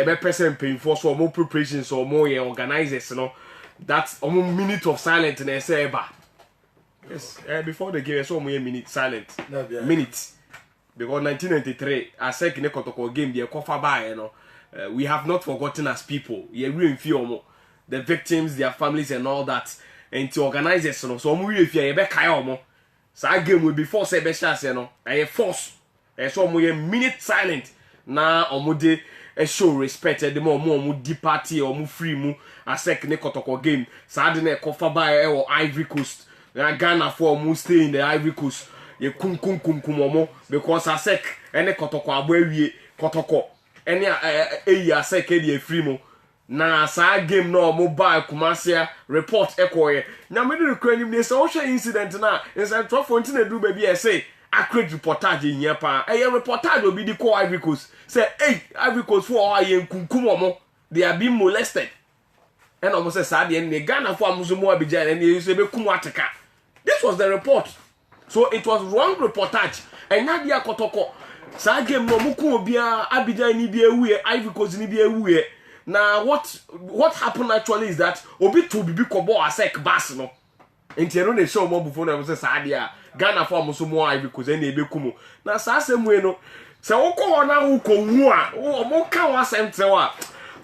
be person paying for so more preparations or more organizers, you know. That's a minute of silence and say yes, before the game, so more minute silent. Minute. Because 1993, I said in the Kotoko game, the Kofa Bay, you know, we have not forgotten as people. You really feel the victims, their families, and all that. And to organize this, you know, so we if you be kayomo, so our game will be forced a best you know, and force. And so we a minute silent. Now, omude a show respect the more di party or mu free mu. I said in the Kotoko game, so I didn't Kofa Bay or Ivory Coast. Ghana for mu stay in the Ivory Coast. Ye kum because I said any Kotoko abwe Kotoko any I said kedi free mo na sa game no mobile Kumasia report ekoye na me do crane ni so hwe incident na inside 12 do baby say accurate reportage yin pa reportage obi di call Ivory Coast say Ivory Coast for aye kunkum they are being molested and almost say sa de ni Ghana for amuzumo abija and you say be kum ateka. This was the report. So it was wrong reportage. And Nadia Kotoko. Sa game no muku obia Abidjan ni bi ewuye, Ivory Coast ni bi ewuye. Now what happened actually is that obi to bibi kobo asek bass no. Enti no dey show mo before na say sa dia Ghana for mo so mo Ivory Coast na ebekumu. Na sa asemu no. Se woko na wo kohu a, wo mo ka wa asem wa.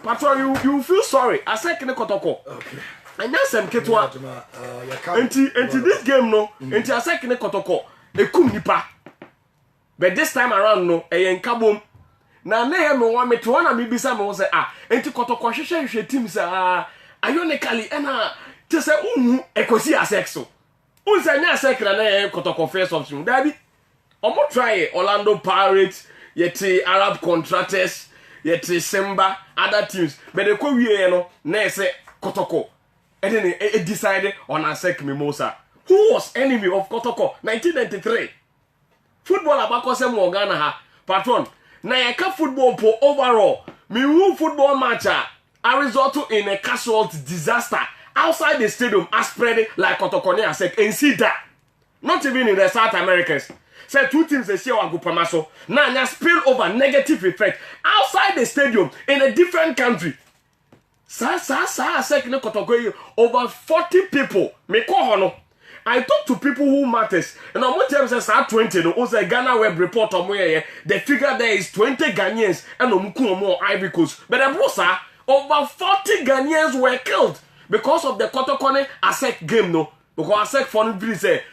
Patron you feel sorry. Asek ne Kotoko. Okay. And that's some ketwa. Enti this game no. Enti asek ne Kotoko. Ekum nipa. But this time around no. Nkabom. Na he me wa meto na me bisa me say enti Kotoko hwehwe team say ironically na te say unhu ekosi asek so. Unsa nya asek na Kotoko first option. Dabi. Omo try Orlando Pirates, yeti Arab Contractors, yeti Simba, other teams. But they ko wie no na say Kotoko. And then it decided on Asek Mimosa, who was enemy of Kotoko 1993. Football abako se mo Ghana ha patron. Na yaka football po overall. Me football match a result in a casualty disaster outside the stadium as spread like Kotoko ne Asek and see that. Not even in the South Americans. Say two teams they share agupamaso. Na nya spill over negative effect outside the stadium in a different country. Asek ne Kotoko over 40 people. Me call hono. I talk to people who matters. And on one time says 20 no. O say Ghana web report on where the figure there is 20 Ghanaians and omuku more Ivory Coast. But the brosa over 40 Ghanaians were killed because of the Kotoko ne Asek game no. Because Asek for say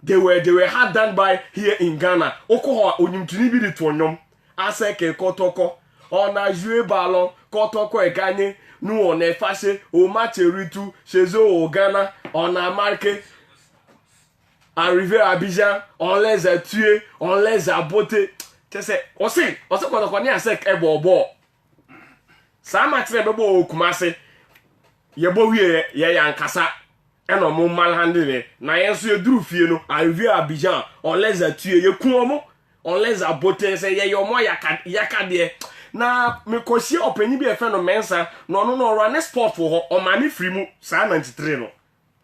they were hard done by here in Ghana. Oko onyimtuni bi di to onyom. Asek Kotoko ona jouer ballon Kotoko e gagné. Nous on est fâché au match retour chez eux au Ghana, on a marqué. Arrivé à Abidjan, on les a tués, on les a bottés. Tu sais, on sait quand on connaît Asek e bobo. Ça match le bobo au Kumasi. Yebo wie ya nkasa. E no mo mal handle. Na yenso ye duru fie no. Arrivé à Abidjan, on les a tués, ye ku omo. On les a bottés, c'est ye yo mo yakade. Na me kosi openi bi e fe no mensa no run sport for ho o mani free mu sa 93 no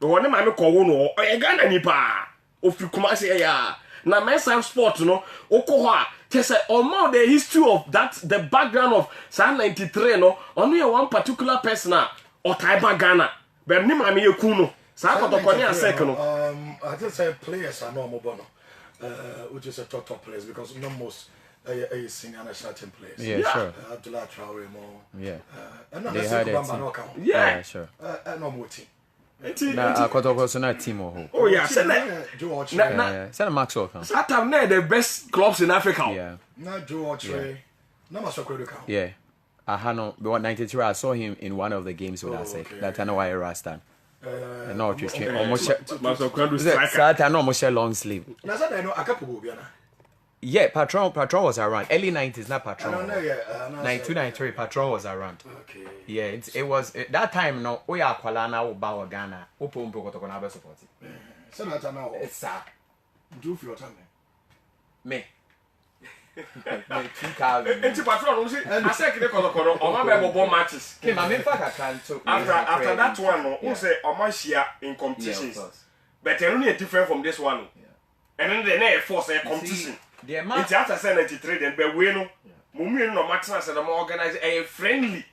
wo ne ma me kowo no o ye Ghana ni pa o fi Kumasi ya na mensa sport no o ko ho a te say on the history of that the background of sa 93 no only one particular person o taiba Ghana be ni ma me yeku no sa Kotoko ni Asek no I just say players are normal bono which is a top players because most senior national team players. Yeah, sure. Abdullah Traore more. Yeah. And not they had a team. Yeah, sure. No more team. Na Kotoko so na team or oh yeah, George. Send Maxwell come. Satam na the best clubs in Africa. Yeah. Na George. Na Masokwedo come. Yeah. Ahano, but 93 I saw him in one of the games with Asek. That I know why Rastan. No, almost Masokwedo almost long sleeve. Na say I know akapo bi na. Yeah, Patron was around. Early 90s, not Patron. No, 92, 93, Patron was around. Okay. Yeah, it was that time. No, we are Kuala o Bawa Ghana. Opo Kotoko na be support. So that now. It's sad. Do for your time. Me. 2000. Enti Patron no say Asek ne Kotoko o ma be bobo matches. Okay, my main fact can too. After that one no, we say o ma share in competitions. Yeah, but it only different from this one. And then the force a competition. The amount it's after 93 then be we no Mummy no matches and I'm organized a friendly.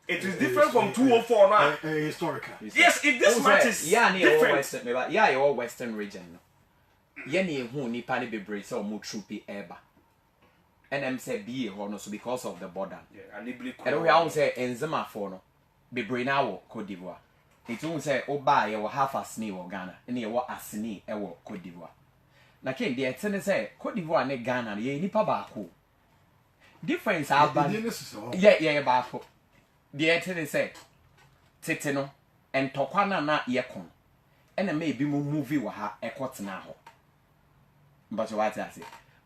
It is different from 204 now. Historical. Yes, this match is different. Yeah, all Western region. Yenny who nipa ni bebre so mu troopy eba. And them say be ho so because of the border. Yeah, and we say enzema for no bebre na wo Cote d'Ivoire. It won't say oba ye wo half a snee wo Ghana. Ene ye wo asni e wo Cote d'Ivoire. Na ken de etene say Cote d'Ivoire ne Ghana ye nipa ba ko. Difference aban. Yeah ba ko. De etene say tete no entokwa na ye kon. Ene me bi mu movie wa ha ekotena ho. But what I say?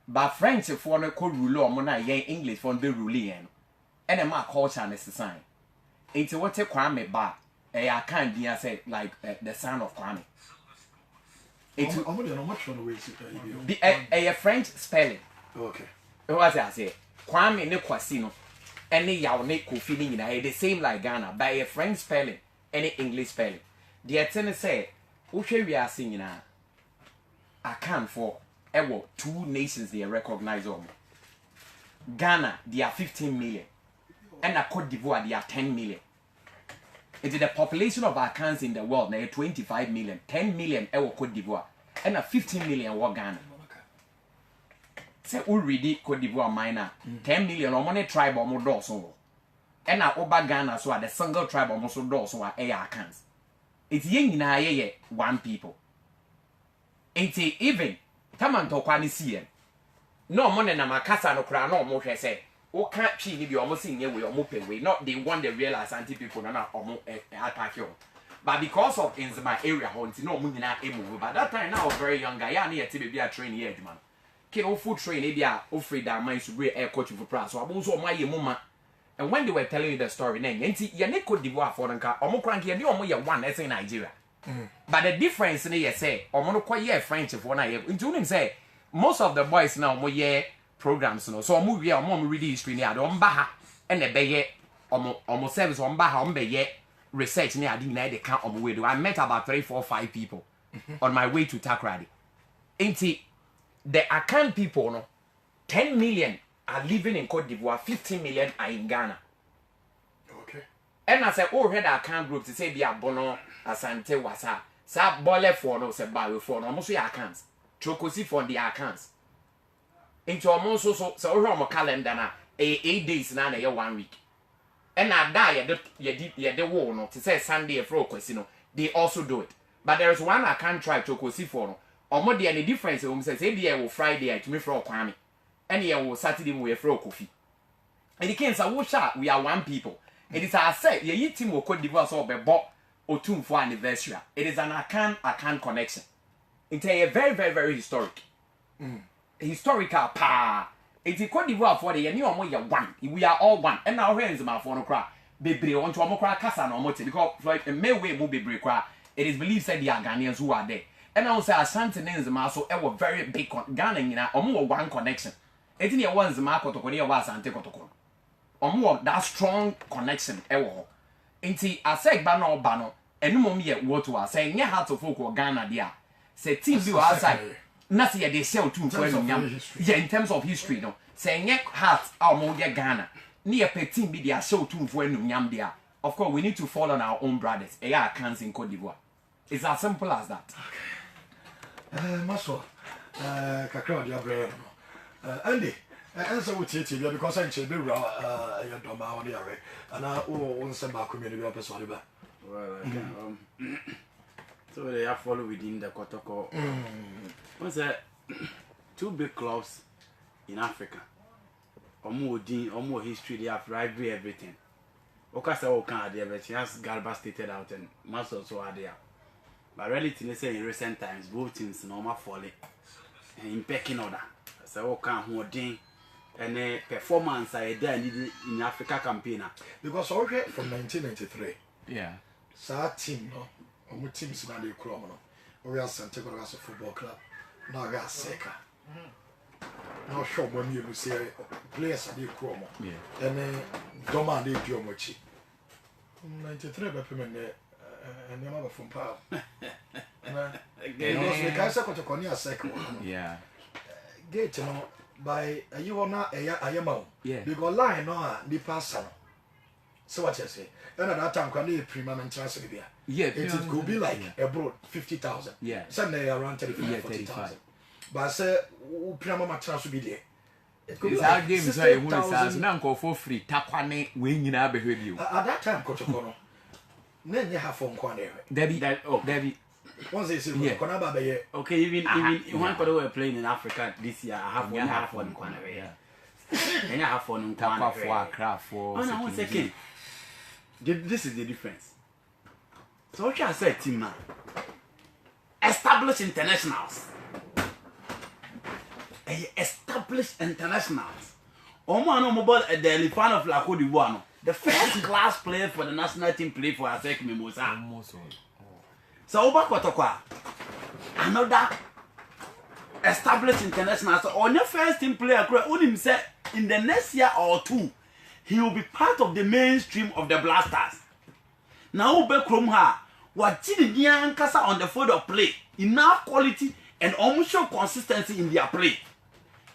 But French for no call rule or mona yen English for be ruling and a mark culture and sign. It's what a Kwame ba I can't be say like the son of Kwame. It's a French spelling. Okay. What I say? Kwame ne Kwasino. Any yaw ne Kofi in the same like Ghana by a French spelling, any English spelling. The attendant say, okay, we are singing now. I can't for. Ewo 2 nations they recognize them. Ghana they are 15 million and Cote d'Ivoire they are 10 million. It is the population of our countries in the world now 25 million, 10 million ewo Cote d'Ivoire and 15 million wa Ghana. Say already Cote d'Ivoire minor 10 million or money tribe or more dorsal. And oba Ghana so are the single tribe or most dorsal are air cans. It's yen na one people. It's even Taman to kwani siye. No money na makasa no kra no mo hwe say. O kan twi ni bi omo sinye we omo pewe. Not they want the real Asante people na omo attack you. But because of in my area hunting no mo nyina move. But that time now very young guy ya na yeti be a train here man. Kin o food train e bia o free that man should be air coach for price. So abun so omo aye muma. And when they were telling you the story na enti ye ne Cote d'Ivoire for nka omo krank ye de omo ye one in Nigeria. But the difference in you say, or mono French if one I have say most of the boys now more year programs no so movie or mom read history near don't baha and the bay almost service on baha on bay research near the count of way. I met about 3, 4, 5 people on my way to Takrady. Ain't it the Akan people no 10 million are living in Cote d'Ivoire, 15 million are in Ghana. And I said, oh, head account group to say be a bono Asante wasa. Sa bole for no se bawe for no almost your accounts. Chokosi for the accounts. Into almost so my calendar na 8 days na 1 week. And I die ye the war no to say Sunday for question. They also do it. But there is one I can't try Chokosi for no. Or more the any difference say be Friday to me for Kwame. And ye will Saturday we for coffee. And the case we are one people. It is I say ye team will Cote d'Ivoire so be bought or 2 for anniversary. It is an Akan connection. It's a very, very, very historic. Historical pa. It's a Cote d'Ivoire for the new one. We are all one. And our hands my phone cry. Bebre on to Amokra Casa no motive because like a Mayway will be cry. It is believed that the Ghanaians who are there. And also Ashanti names them also a very big Ghana in a more one connection. It's in your one's Marco to Korea was and take more that strong connection ewo nti asek ba no ba no enum me what to say nya heart of folk Ghana dia say team bi outside na say they sell too for nyam yeah in terms of history no say nya heart mo get Ghana na ye pe team bi dia sell too for nyam dia of course we need to fall on our own brothers I can't in Cote d'Ivoire it's as simple as that maso kakra dia bre Andy answer what you because I'm saying, you don't mind the array, and I own some back community episode. Well, so they have followed within the Kotoko. What's that? 2 big clubs in Africa. More history, they have rivalry, everything. Okasa Okan, they have just Galba stated out, and most also are there. But relatively, say in recent times, both teams normal folly and in pecking order. So Okan who ding. And a performance I did in Africa campaign. Because okay from 1993. Yeah. So our team no, our teams in the club no. We are Santiago as a football club. Now we are Seka. Now show when you see players at the club. Yeah. And Doma de Diomochi. 93 by payment and never from power. And I say Kasa Kotokonia Seka. Yeah. Gate no. by you wanna ayama. Yeah. Because line no nipa sano. So what you say? And at that time, can you premium and transfer? Yeah, it could be like abroad 50,000. Yeah, Sunday around 35, 40,000. But I say, premium transfer be there. It could be like games where you want to go for free. Takwane, when you know, behavior you. At that time, Coach Okono, then you have phone corner. Debbie. Once they say, yeah. Okay, even one people were playing in Africa this year, I have one corner. And I have fun for oh, no, 1 second. This is the difference. So what I said, team man, established internationals. Established internationals. Omano mobile at the elephant of La Côte d'Ivoire. The first class player for the national team played for Asec Mimosa. So over Kotokwa, another established international. So on your first team player, only said in the next year or two, he will be part of the mainstream of the Blasters. Now Bekrom ha, what did Kasa on the field of play? Enough quality and almost show consistency in their play.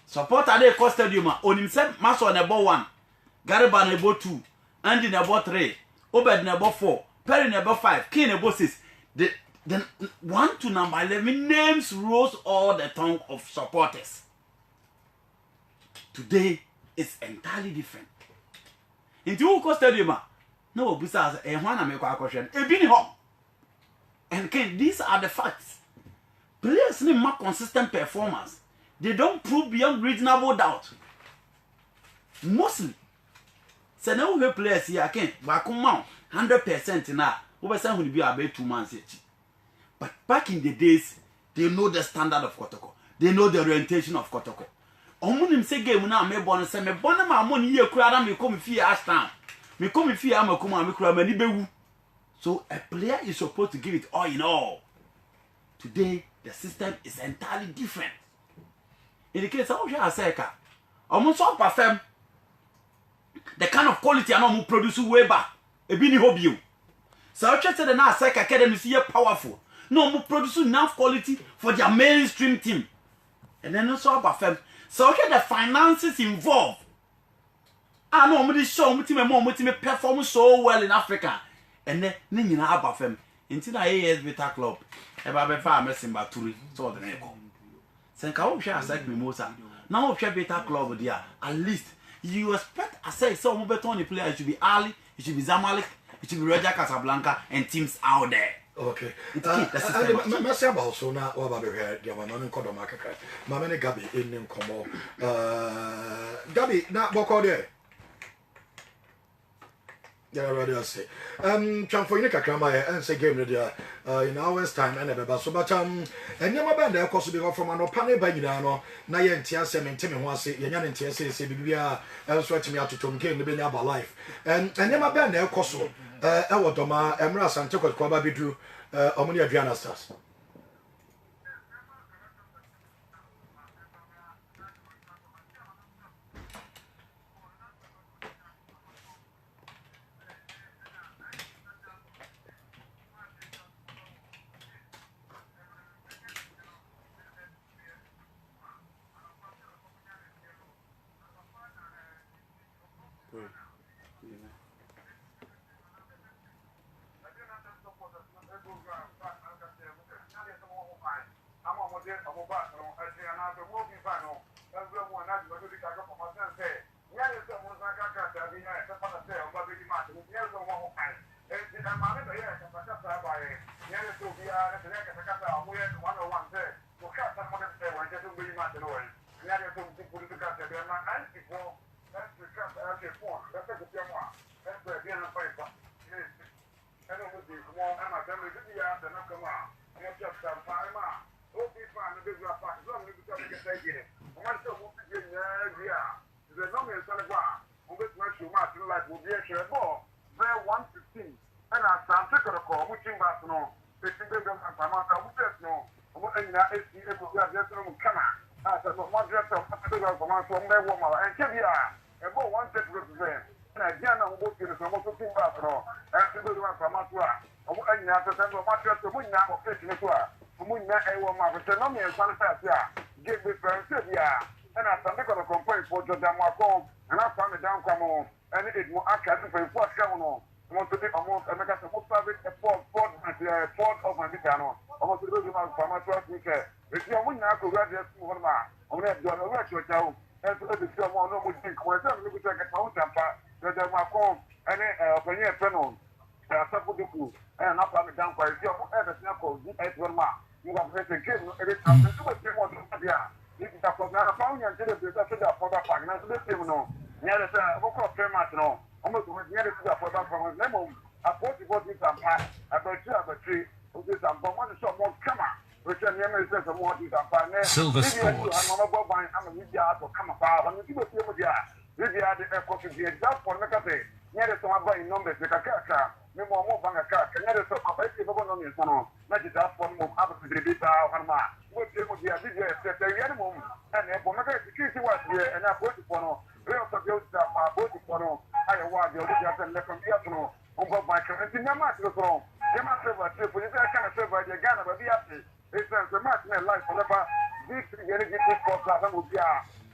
Support at the cost stadium on himself, Maso number 1, Gariban number 2, Andy number 3, Obed number 4, Perry number 5, King number 6. The 1 to number 11 names rose all the tongue of supporters. Today it's entirely different. In the stadium, no business and one American question. And these are the facts. Players need more consistent performance. They don't prove beyond reasonable doubt. Mostly, so now we players here again. Back on 100% now. We will be about 2 months. But back in the days, they know the standard of Kotoko. They know the orientation of Kotoko. Omunim se game na me born say me born ma mo ni ekura me come fie ashtan. Me come fie am akuma me kura mani bewu. So a player is supposed to give it all in all. Today the system is entirely different. In the case of Aseka, omo so perform the kind of quality and omo produce way back. E bi ni hobby. So I said the na Aseka academy is powerful. No omo produce enough quality for their mainstream team. And then also perform. So okay, the finances involved. I know I'm show me perform so well in Africa. And then you know about them. Until I AS Beta Club. Eba be fa mesin baturi. So the name. Sen ka wo share Asec Mimosa. Now we share Beta Club there. At least you expect Asec so mo beton the player, it should be Ali, it should be Zamalek, it should be Raja Casablanca and teams out there. Okay. Merci about so now what about here? The one on Kodo market. My man Gabi in name Komo. Gabi na boko there. Yeah, already I say. Chamfoine kakrama and say game there in hours time and ever so but and your band of course be from an opane by no na ye ntia se mentime ho ase ye nya ntia se bibia elsewhere to me out to tom game be about life and your band of course e wodoma emra sante kwa ba bidu omuni Adriana Stars. and I stand because of complaint for Jordan Wacom, and I found it down come on, and it will act as if I was coming on. I want to be almost a mega private Ford of my Vicano. I want to go to my farmer weekend. If you are winning, I could rather one man. I'm going to do a retro town, and to let the show more normal thing. When I'm looking at a town tamper, Jordan Wacom, and a year penal, Sapudu, and not coming down by your ever snapple, D8 ma. You have heard the game every time to do what you want to do. This is a program of found and did it for that part. And I said, no, near the vocal famous, no, almost near the for that from his name. I thought it was this and part, about 2 of a tree, who did some one shot more camera, which I never said some more this and part. Silver Sports. I'm a media to come about, and you will see what you are. Maybe I did a copy of the example, like I say, near the summer buying numbers, like a car. Me mo bang a car, can you so I see no one on your son, not just that one move up to the bit of Hanma. What you would be a video set the animal, and if one of the security was here, and I put it for no, real suppose that I put it for no, I was the other and left from the afternoon, on my currency, no matter the throne. You must have a trip when you kind of serve by the Ghana, but the happy. It's a match in life forever. This energy for Plaza would be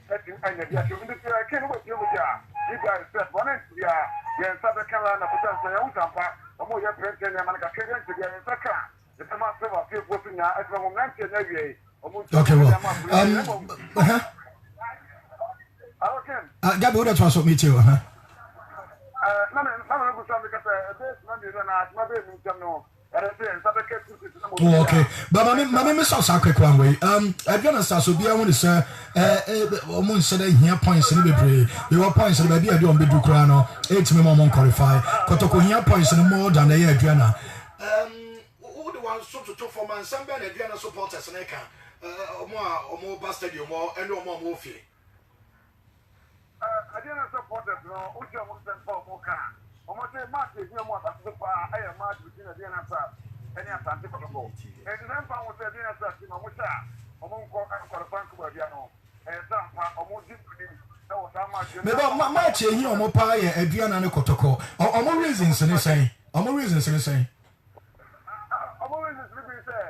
setting and the community. I can't wait you with ya. You guys said one end to ya. Yes, other camera and a potential young tamper. I'm more your friends and America together in the car. The master of you putting ya at the moment. Okay, well, Gabby, what was me too, huh? Oh, okay. But my miss us a quick one way. I don't understand. So be I want to say, almost said here points in the brain. There were points in the baby. I don't be do crano. 8 minimum qualify. Kotoko here points in more than the year, Adriana. Who the ones so to talk for man, somebody Adriana supporters and I can more bastard you more and no more movie. Adriana supporters, no, which I want them for more car. Almost a match is no more than the far. I am match between Adriana and Asante Kotoko. And then found with Adriana in a mucha among Franco, and some almost different. My match here, Mopa, Adriana and Kotoko. Or more reasons in the same. Or more reasons in the same. More reasons, we say,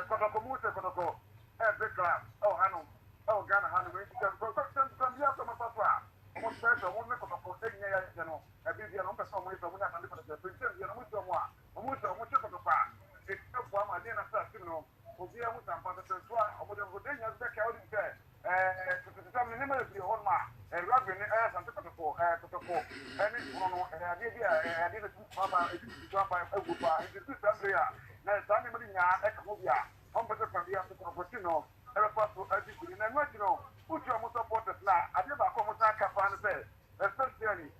Kotoko Musa Kotoko, every class. Oh, Hanu, oh, Ghana, Hanu, some years from a papa. Almost special, one make of a protecting you know, a busy and almost somewhere from when I look at the princess, you know, someone, almost a much of a papa. It's no one, I didn't start, you know, who be able to find the first one, or whatever, then you're back out in there. To some number of your own man, and rubbing ass and took a four, and it's one, and I didn't Papa, it's drop by a group, it's this area. Now, somebody now, Ecovia, Humber from the after Professional, ever possible, and I'm not, you know. Put your motor supporters now. I never come with that and say, especially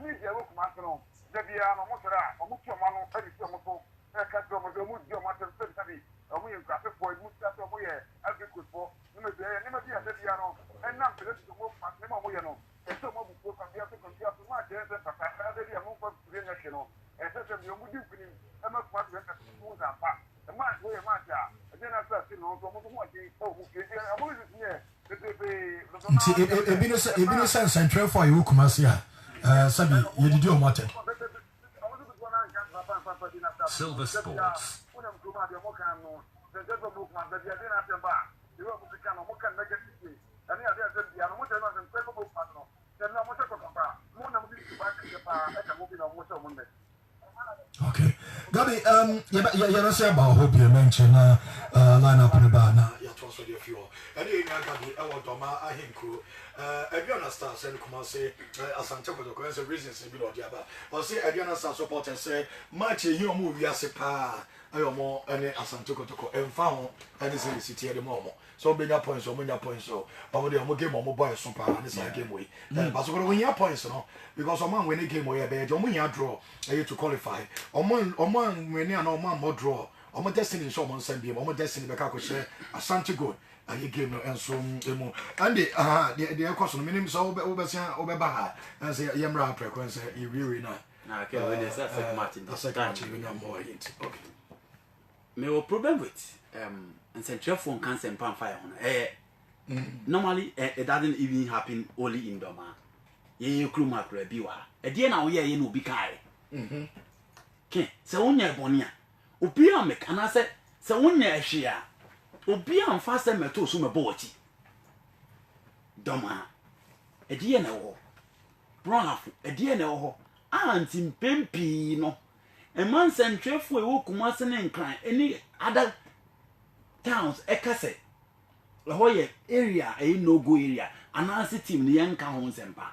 media look national. The Viano Motera, or Mutuamano, Edisomo, Castro, Mudio Martin Sentry, and we in Graphic for Mustafa Moyer, as we could for never be a Viano, and not to move Maximo Moyano. And some of the book and the other continue to march, and the move for the national. And such a new Mudim, and not what we have to move that part. The man way a match, and then I said, you know, I'm always here. Ebino sense and trail for you, Kumasia. Sabi, you did your motto. Silver Sports. Okay. Gabby, you say about hope you mentioned line up in the bar now. Yeah, transfer the fuel. And you Gabby, I want Doma, I think, Adriana Stars and Kumasi, Asante Kotoko, and the reasons in below Jabba. Or say Adriana Stars support and say, March, you move Yasipa, I am more and Asante Kotoko, and found and this is the city at the moment. So bring up points, so many points, so over the game on mobile super and this game way. But so when you have points, no, because someone when they game away, when you draw, you to qualify. Or man when you are no man more draw. Or my destiny is someone send me, or my destiny back share Asante good. And you game and so and the question minimum so over Baha and say Yamra frequency, you really not. Okay, when there's a second Martin, the second more. Okay. Me a problem with and central phone cancer and pan fire on normally it doesn't even happen only in Doma. Ye crew macro biwa. A dear now ye no be kai. Okay, so on your bonia. Opia make and I said, so on your share. Opia and faster metal sume boati. Doma. A dear no. Braf, a dear no. Aunt in Pempi no. A man sent Trefu who Kumasan and cry any other towns, a cassette. La Hoya area, a no go area, and answer team the young Kahons and Pa.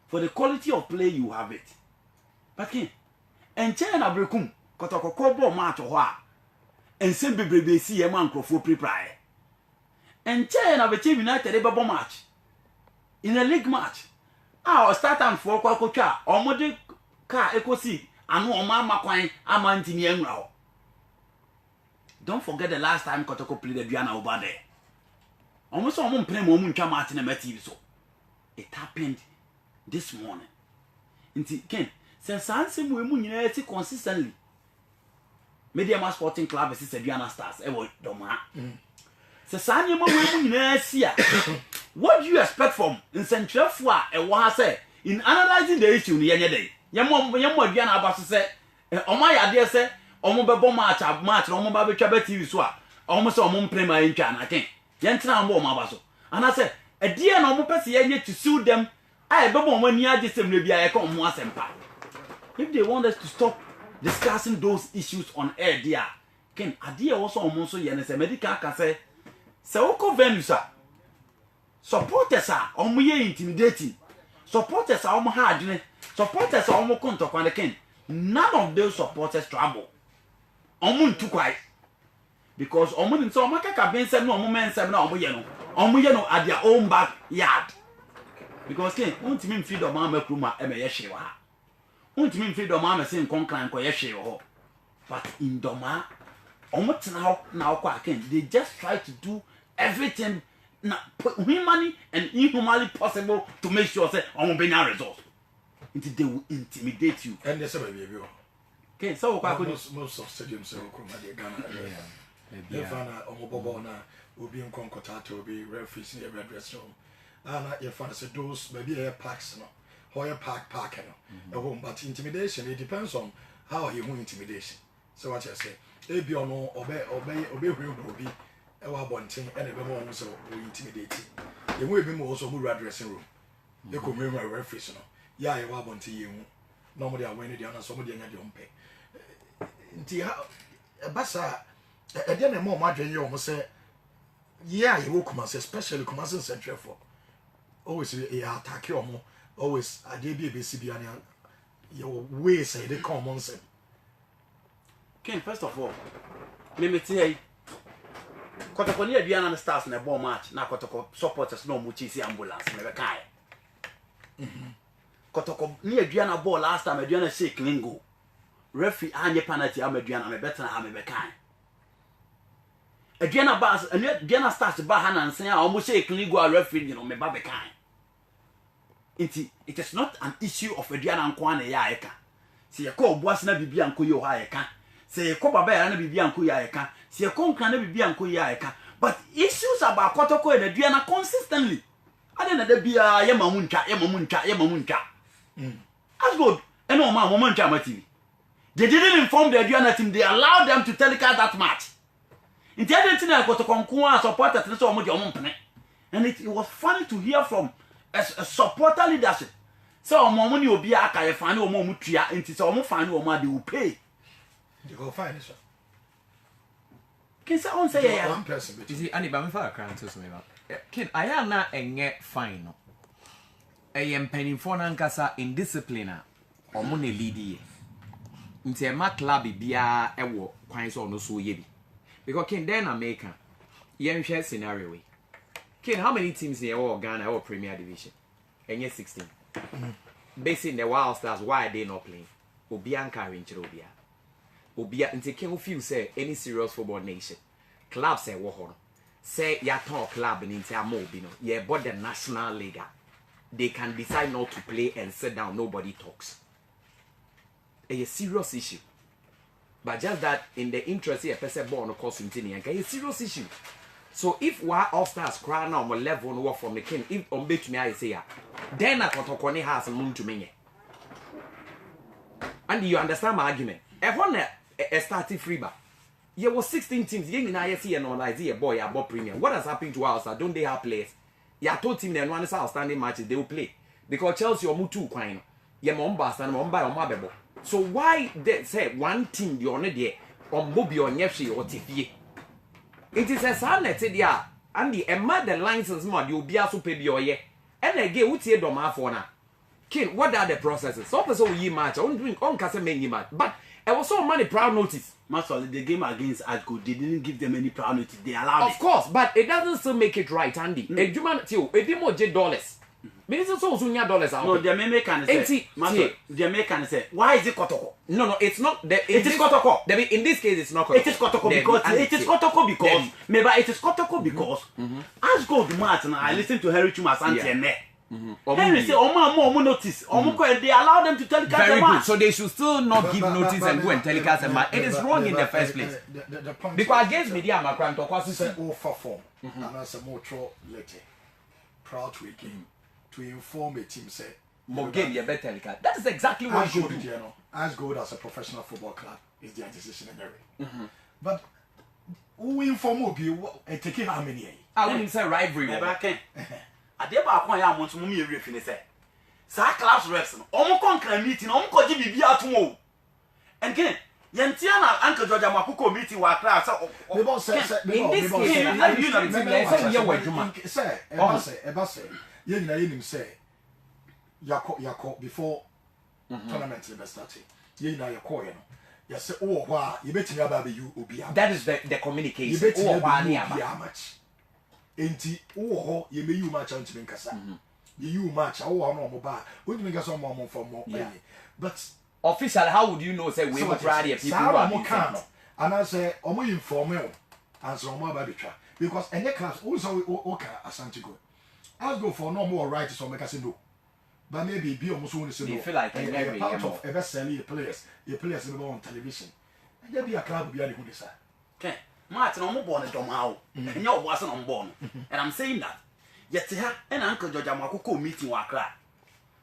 For the quality of play, you have it. But and China Brekum, Kotoko Kobo Mato Hoa, and Simbi Baby see a man for pre-pry. And China became United a bubble match. In a league match, our start and for Kwakocha, or Modi Car Eco C, and no Mama Quine, a man in Yangrao. Don't forget the last time Kotoko played the Diana over there. Almost all moon play Momuncha Martin and Matthew. So it happened this morning. Inti Ken says Sansim Wimun consistently. Media Sporting Club is Diana Stars. Ewo Doma. Says Sanya Wimun. What do you expect from in Central Fwa? A was say in analyzing the issue in the day. Yammo Diana Abbas said, "Oh my idea say, Omo match, Omo Baby TV Swa, almost a moon play my incan, I think. Yantra more Mabaso. And I said, a dear no person to sue them. I bubble when you are just maybe I come once and pack. If they want us to stop discussing those issues on air, dear, can a dear also almost so yen a medical can say, Soko Venusa. Supporters are almost intimidating. Supporters are almost hard. Supporters are almost contact when they can. None of those supporters trouble. Almost too quiet. Because omun so makaka ben sem no omun sem na omoye at their own backyard. Because ken untimi mfi do ma makruma e me ye hwe wa. Untimi mfi do ma se nkonkran ko ye hwe ho. But in Doma omutena ho na okwa ken they just try to do everything humanly and inhumanly possible to make sure say omo benya results. Until they will intimidate you. And there's a baby. Okay, so most of stadiums are Ghana. Yefana omobobo na obi nkonkotato obi referees in every dressing room. And yefana say those maybe air parks no. Hoya park no. But intimidation it depends on how you want intimidation. So what you say, ebi ono obey obi e wa bonten and e be mo so intimidate. You will be more also move dressing room. You could remember referees no. Yeah, you wa bonten you. Normally I win the other somebody anya the umpe. Nti ha basa e dey na mo madwen ye o say yeah you will come especially come as central for always attack you mo always ade bi CB anya your way say they come on say Ken first of all me tell Kotoko ni aduana na stars na ball match na Kotoko supporters no mu chisi ambulance me be kai Kotoko ni aduana ball last time aduana shake lingo referee anye penalty am aduana me better na me be kai aduana bas aduana stars ba hana nsen a almost shake lingo a referee you know me ba be kai it is not an issue of aduana nko na ya eka se ye ko obuas na bibia nko ye ho ayeka se ye ko baba ya na bibia nko ye ayeka se ye ko nkran na bibia nko ye ayeka but issues about Kotoko and aduana consistently ade na da bia ye mamuntwa as good and no man momentwa matini they didn't inform the aduana team they allowed them to telecast that match in identity na Kotoko nko a supporters na so omo de omo mpene and it was funny to hear from a supporter leadership so omo ni obi aka ye fan omo mutua enti so omo fan omo they will pay they go fine sir can say on say yeah one person you see ani ba me fa akran to so me ba kid aya na enye fine no mpanimfo na nkasa indiscipline a omo na lead ye nti e ma club bia ewo kwan so no so ye bi because kin then America yen share scenario we kin how many teams here or Ghana or Premier Division enye 16 basing the Wild Stars why they not playing obianka renchiro obia nti kin feel say any serious football nation club say wo ho say ya ton club ni nti amo obi no ye board the national league they can decide not to play and sit down nobody talks a serious issue but just that in the interest here person born no cause intini and a serious issue so if we all stars cry now on level no from the king if on bet me I say then na Kotoko ni has moon to me and you understand my argument e ho na a starting free bar there was 16 teams you na see and on idea boy about premium what has happened to us don't they have players ya to team na no an outstanding matches they will play because Chelsea omu two kwan no ye mo mba stand mo mba o ma bebo so why they say one team the on there on bobi onye hwe o tefie it is a sanet there and the the license ma the obi aso pe bi oye and again wutie do ma afo na kin what are the processes so person we match on doing on kase many match but I was so many proud notice. Master, the game against Adgo, they didn't give them any proud notice. They allowed of course, but it doesn't still make it right, Andy. A human too, a bit more $. Maybe it's also $dollars out. No, the American say, Master, the American say, why is it Kotoko? No, it's not. It is Kotoko. In this case, it's not Kotoko. It is Kotoko because it is Kotoko because maybe it is Kotoko because as God March and I listen to Harry Chuma Santi and there. Henry say, "Oh, notice. They allow them to telecast very the match. Good. So they should still not give notice and go and telecast the match. It is wrong in the first place. The point Because against media, my crime talk was say all form and as a motor letter proud to a game to inform a team say game you better telecast. That is exactly what as you good do. as good as a professional football club is their decision in but who inform you taking how many? I wouldn't say rivalry. Never can. Ade ba akwan ya amonto mu yewre fi ne se sa class reps no omo konkran meeting omo koji bibi atom o enken yentia na anka George Makoko meeting wa class they both say in this case eba say ye nyina ye nim say yakọ before tournament be start ye nyina yakọ ye no ye say oh ho a ye betimi aba be you obi am that is the communication ye betimi aba ni match enti wo ye me you match antime nkasa you match wo no mo ba wo nyime nkasa mo for mo but officially how would you know say we will try the people who are mo kan and I say omo inform you answer omo aba betwa because any class also okay asante go as go for no more right so make say no but maybe be almost want to say no feel like a part of ever selling the players on television and there be a club be any who decide okay Martin omo born dom how and your was on born and I'm saying that yet here and Uncle George Makoko meeting wa kra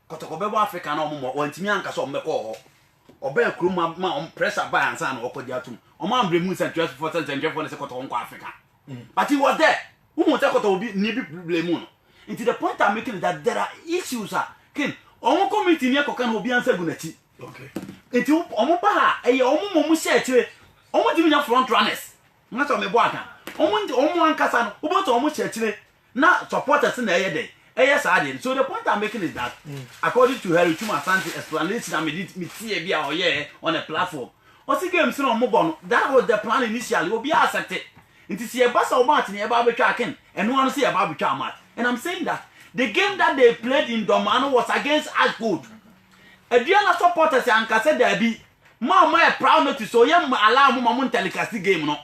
Kotoko bebo Africa na omo wantimi anka so mbeko ho oba ekru ma pressure by ansa na okodi atum omo ambre mu central for central for Kotoko nko Africa but he was there who want Kotoko be ni be problem no into the point I'm making is that there are issues kin omo committee ni akoka na obi ansa gunachi okay into omo ba ha eye omo mo share chire omo dimi nya front runners ngaso me bo aka omo ankasa no oboto omo share chire na supporters na eye dey so the point I'm making is that according to Harry Chuma Santi explanation I made me see bia on a platform o game so omo bo no that was the plan initially obi accept it nti see e basa o match ni e ba betwa ken eno wan see e ba betwa match and I'm saying that the game that they played in Domano was against Ashgood Adriana supporters ankasa da bi ma e proud notice so yam allow mo telecast game no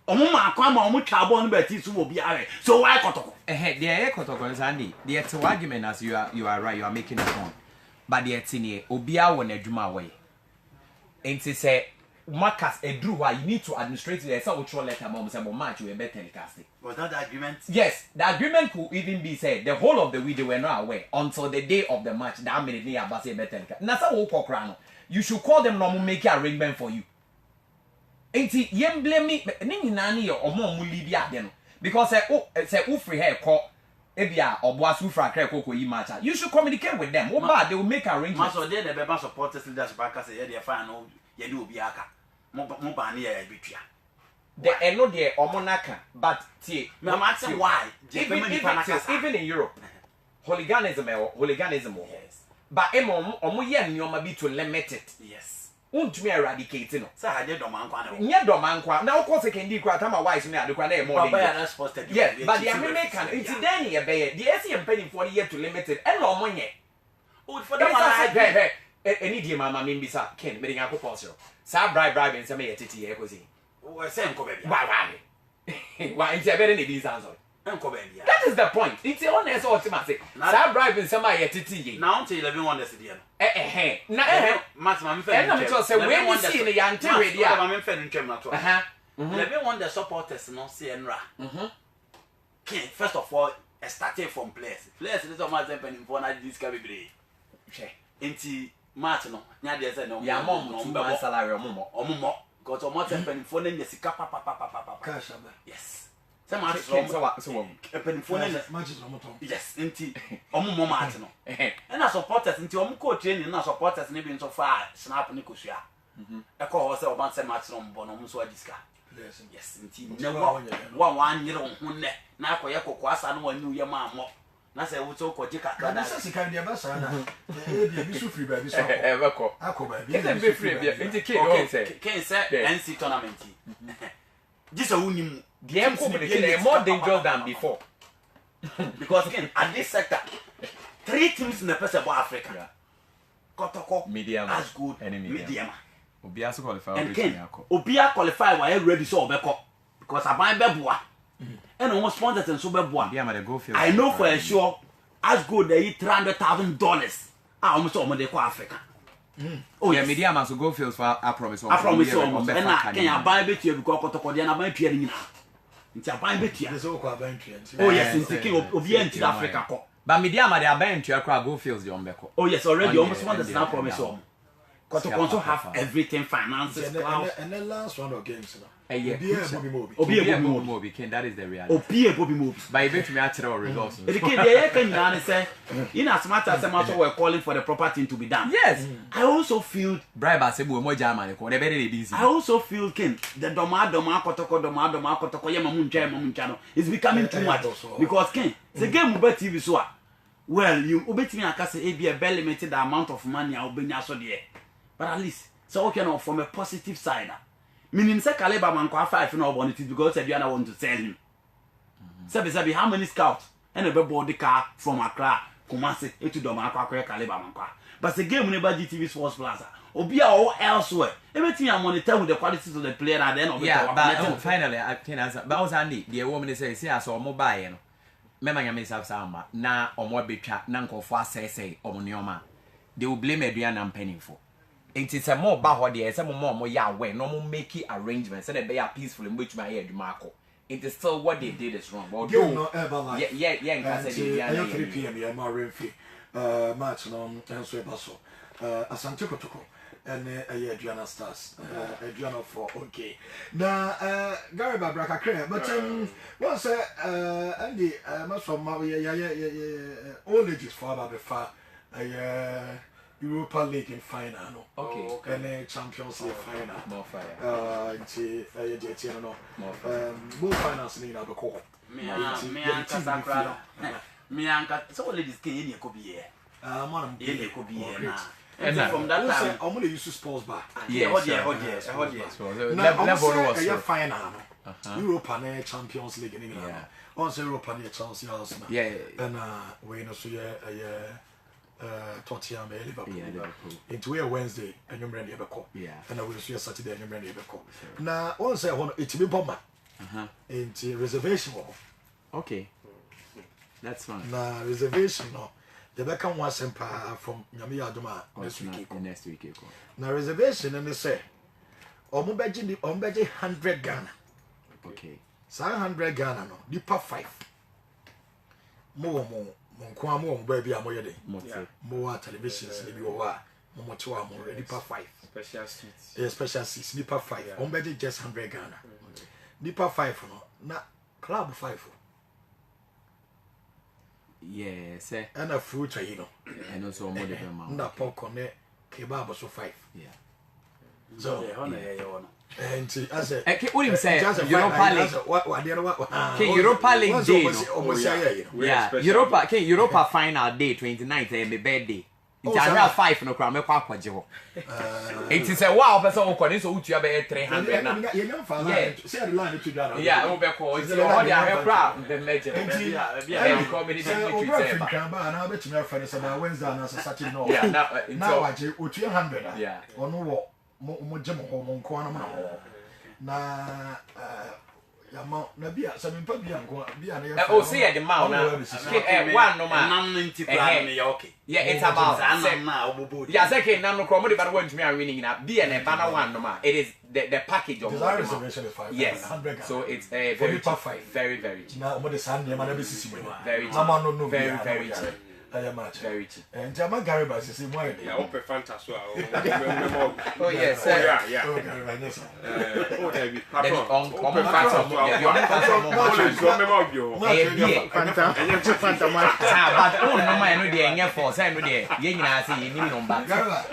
omo ma akwa ma omo twa ball no beti so obi are so why Kotoko the Kotoko is Andy the argument as you are right you are making a point but the etini obi a won adwuma way enti say Marcus Edru why you need to administrate the so ultra letter mom say match we better telecast was that the agreement yes the agreement could even be said the whole of the week they were not aware until the day of the match that minute they about say better telecast na say wo kokra no you should call them no make arrangement for you enti yem blame me ni nyina ne ye omo leave ade no because say who free hair call ebia oboasu fra kra kokoyi match you should communicate with them what they will make arrangements so they never be supporters leadership aka say they fine no ye do obi aka mo ba ne ya bitua the eno de omonaka but tie me am asking why even in Europe hooliganism yes but omo ye nneoma bi to limit it yes untumi eradicate no say haje domankwa na nye domankwa na okọ secondary kwa tama wise me adekwa na e more than na supposed to yes but the American it's then ye be the ACM penny for the year to limit it and no money for them I any die mama me bisa ken me nya akọ so sa bribe nse me yetiti ye kozi o se nko be bia why nse be ne bi sanso nko be bia that is the point it's honest ultimately sa bribe nse ma yetiti ye now until 11 wonders the no na maximum fe and na say when you see the ante ready ah me fe ntwem na to 11 wonder supporters no see enra first of all starting from players is almost happening for na this can be enti match no nya dey say no ya mom no be salary omo because almost happening for na sika pa cash aba yes Say match so penifo ne matches no motom. yes nti omo match no and as supporters nti omo coach training na supporters ne bi nso fa snap ne kosua e ko ho say oban say match no mbo no so agiska yes nti ne wa nyere ho ne na akoye kokko asa no wani uye ma mo na say wo so ko je kakra na say sika dia ba sa na e dia bi so free ba bi so beko akoba bi e be free bi nti Ken say NC tournament this a unim the M is more dangerous than before because again at this sector 3 teams in the person of Africa. Yeah. Kotoko, Medium, as good, any medium. Obia so qualify. And Ken, Obia qualify while ready so obeko because I buy beboa. And almost sponsors and so beboa. I know for sure as good they eat $300,000. I almost almost they call Africa. Oh yeah, medium as go fields for I promise. I promise almost. And I can buy bet you because Kotoko they na buy piering. Nti aban betia they so kwa ban twa nti oh yes nti king obi anti Africa ko but medium they aban twa kra go fields the ombeko oh yes already almost want the snap promise on Kotoko also have everything finances and the last round of games no Obi Mobi Ken that is the reality Obi Mobi but you bet me actual results the king they can na say in as much as some also were calling for the proper thing to be done yes I also feel bribe asebu mo Germany ko they be busy I also feel king the doma Kotoko ye mamuncha no is becoming too much because king the game bet TV so well you obetimi aka say e be a limited amount of money obenya so there but at least so okay now from a positive side meaning say Caliber man kwa 5 no want it because said you want to sell him sabi how many scouts and a body car from Accra Kumasi to Doma Akwa Caliber man kwa but the game never GTV Sports Plaza obi all elsewhere everything I monitor with the qualities of the player at the end of it but finally I can answer but also Andy the woman say as o mo buy no mema nyame saba na omo betwa na nkofo asese omo neoma they will blame Adrian and Penningful. It's a more ba ho there say mo ya we no mo make arrangements say they be peaceful in which my head marco it is still what they did is wrong but no ever like yeah nka say they 3 p.m. yeah ma refi match no enso eba so Asante Kotoko and Adriana Stars Adriana for okay na Gary Babraka clear but once Andy must from all ages for about the far Europa League in final no okay and Champions League final more fire no both finals in the call me anka so ladies can you ko be man e ko be na and from that time I'm going to use sports bar yes level was final Europa and Champions League in England also Europa and Chelsea Arsenal and we know so Tottenham Liverpool into a Wednesday and you ready ebeko and I will see Saturday and you ready ebeko na on say one it be bomber into reservation okay that's fine na reservation no the become one sempa from Nyame Adoma next week na reservation and they say omobeji 100 Ghana okay so 100 Ghana no dipa 5 more Monkwa mo baby amoye dey mo televisions ni bi wo a mo to am already pa 5 special seats special seats nipa 5 on budget just 100 Ghana nipa 5 no na club 5 yes and a fruit you know and also more the amount na popcorn ne kebab so 5 so and I said what him say Europa League Europa League day Europa final day 29th my birthday it's around 5 no kra me kwa kwaje ho it is a wow person who call so utua be 300 na say the line to that yeah we be call it's all the have kra the legend yeah because me dey we say ba na be tumi afere say na Wednesday na Saturday no now waje otua 100 yeah ono wo mo je mo ho nko na yama na bia se me pa bia nko bia na ya see the mouth na one no man nam 90 plan me okay yeah it's about na obobo yeah say ke nam no kro mo de ba want me and winning na bia na ba na one no man it is the package of the reservation is 5 yes 100 so it's very very very cheap na mo de san ne ma na be sisi mo very cheap very cheap I am much. Very cheap. And Jama Gariba is the one. Yeah, open fantasy. Oh yes, yeah. Oh, Gariba, yes. Oh, David. Then on Open fantasy. but oh no man no dey nya for say no dey ye nyina say ye nim number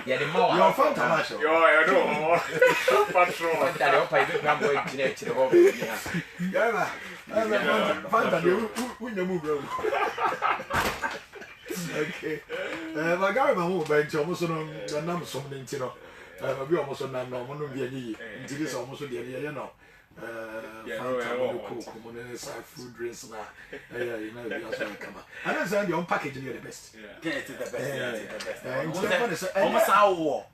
ye the more Your Fanta Marshall. Yo, I know. Patrol. that your pay big number engineer to the home. Gariba. Fanta, you know move. Okay. My Gariba move by almost on the number something, you know. We almost on that no one of the into this almost the you know. Food drinks now. You know, you also come up. I don't say your package is the best. Yeah, it's the best. Almost our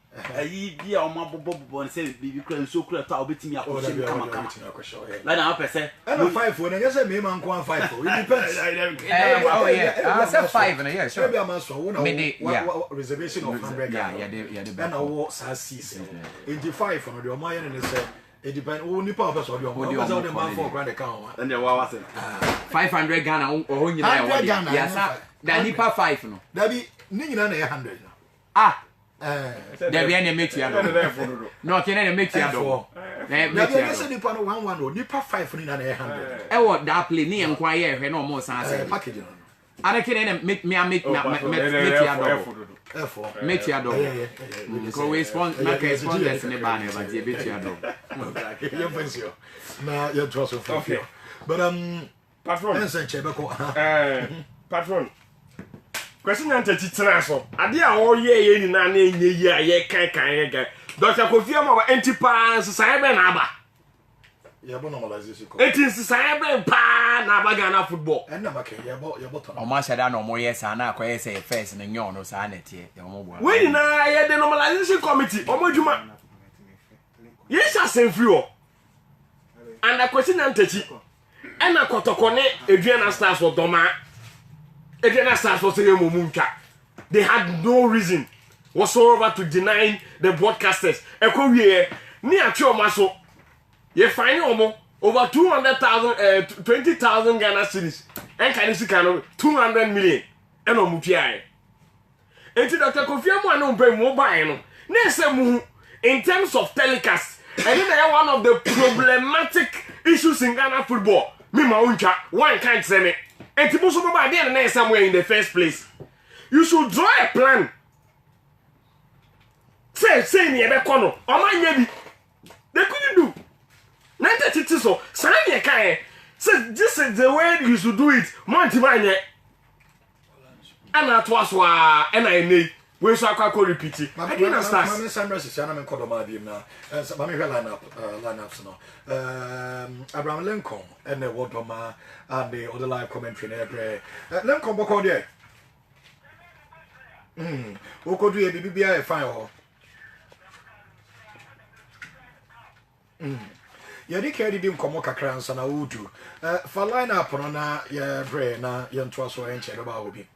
be on my bobo and say, be so clear to be me. Like now, person. I know 5 when I guess I may man go 5. It depends. Oh yeah, I said 5 and yeah, sure. Maybe I'm also one reservation of 100. Yeah, then I walk season. 85 for the Omayan and say. It depends. Only purpose of your the man for grand account. And there was 500 Ghana or you know. Yes, that nipa 5 no. That be Nina 100. Ah. There be any make you no can any make you do. There is nipa 1 nipa 5 Nina 100. E what that play ni enquire hwe no mo san say. Package no. Ana can make you do. F4. Make you do. Because we respond na correspondence ne ba na but you bet you do. Okay, you fancy. Na you trust of. Okay. But patron. Patron. Question and teaching so. Ade a wo ye ni na ye yi a ye kan. Dr. Kofi Ama antipa sai be na aba. Yeah, but normalization. It is sai be pa na aba Ghana football. And na make yeah, but o ma shada no mo yes ana akoye say first na nyon no sa na tie. Ya mo bua. We na ye the normalization committee. O mo djuma. Yes, asen free o. And the question and teaching. And na kotokone Adriana Stars for Doma. Adriana Stars for say Mumunka. They had no reason whatsoever to deny the broadcasters. Eko wie ni atwe omaso. Ye fine omo over 200,000 20,000 Ghana cedis. En kan isi kan 200 million. En omu piae. Enti Dr. Kofi Ama no mpe mo bae no. Na se mu in terms of telecast. And then one of the problematic issues in Ghana football. Me ma uncha one can't say me. And people so bad there somewhere in the first place. You should draw a plan. Say me ebe kono. O man yebi. They couldn't do. Nante titi so. Say me kai. Say this is the way you should do it. Monty manye. And that was why and I need. We so akwa repeat it. Again stars. Mama Sandra Sisiana men kodo ma biem na. Mama hwe lineups no. Abraham Lincoln and the Wodoma and the other live commentary na ebre. Lincoln boko there. Okodu e bibia e fine ho. Yadi kedi dim komo kakra nsa na udu. For lineup no na ye bre na ye nto so enche do ba obi.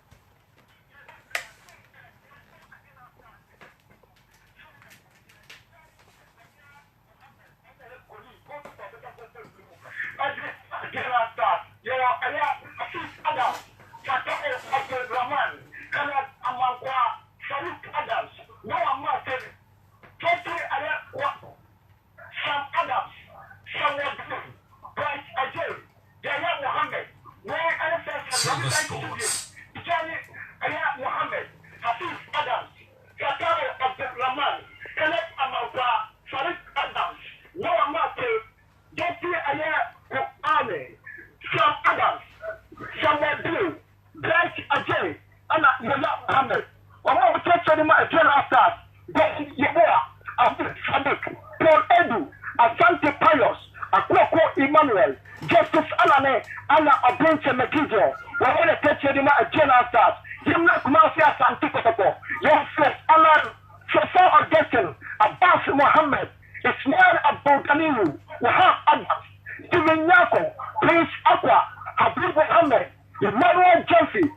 Silver Sports. Emmanuel, Justice Alane, Anna Abinche Mekijo, we're going to take you to General Stars. You're not Mafia Santicopo. Your first Alan, Shafar Augustin, Abbas Mohammed, Ismail Abdul Kaniru, Wahab Abbas, Steven Yako, Prince Aqua, Habib Mohammed, Emmanuel Jeffrey,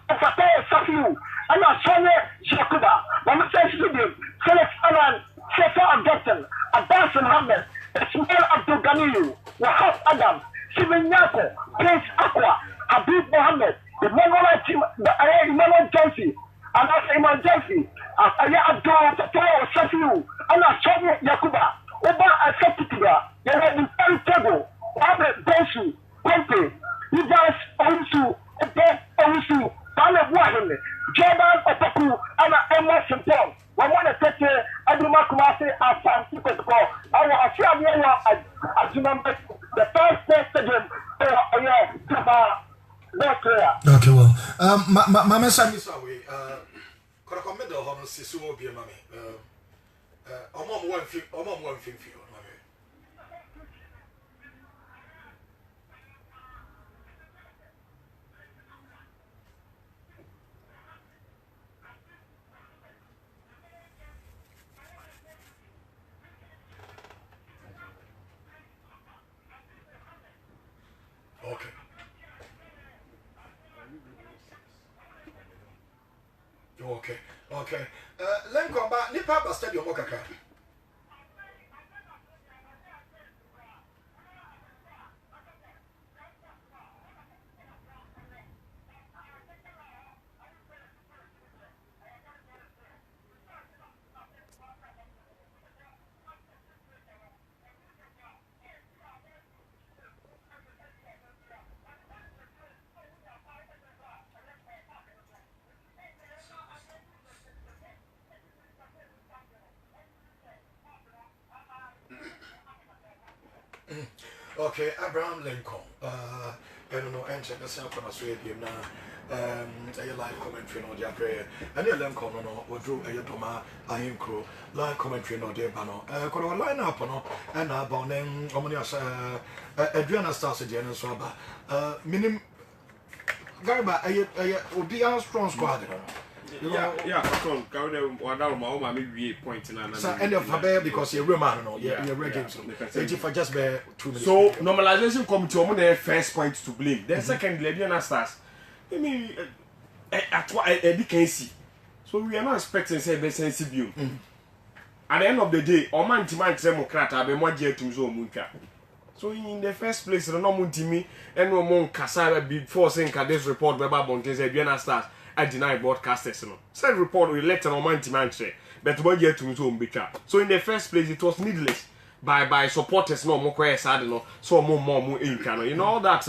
Fatah Safiu, Anna Sonia Shakuba, Mamasan Studio, Felix Alan, Shafar Augustin, Abbas Mohammed, Ismail Abdul Kaniru, Wahab Adam, Steven Yako, Prince Aqua, Habib Mohammed, the manual team, the Emmanuel Johnson, and I say emergency. I have to tell Safiu, and I saw Yakuba, Oba Asatiga, they had the very table, Robert Bensu, Ponte, Ivas Onsu, Onsu, Bala Wahine, Jordan Opaku, and Emma St. Paul. I want to take Aduma Kumasi as Santi Call. I want to share the first stadium. Okay, well, Mama Sami Sawi, Koroko Middle Honor Sisu will be a mammy. I'm on one thing for you, mammy. Okay. Okay. Lenko ba nipa ba stadium okaka. Okay, Abraham Lincoln. I don't know, enter the same from Australia now. A live commentary on their prayer. And your Lincoln or drew a Yatoma, I am crew, live commentary on their banner. Could I line up on and about them, Omnias, Adriana Stars again and Swaba. Minim Garba, I would be a strong squad. Yeah, come on, maybe point end of Faber because you're Roman, you're regular. If I just bear 2 minutes. So, normalization committee, on the first point to blame. Then, second, Adriana Stars. I mean, at what I can see. So, we are not expecting to say the sensible. At the end of the day, or man to man, Democrat, I'll be more dear to Munka. So, in the first place, the normal to me, and no more Cassava before saying this report, Baba Bontes, Adriana Stars. I deny broadcasters. Said report we let an man to man say, but one year to home bitter. So in the first place, it was needless by supporters no more quiet sad no so more income. You know all that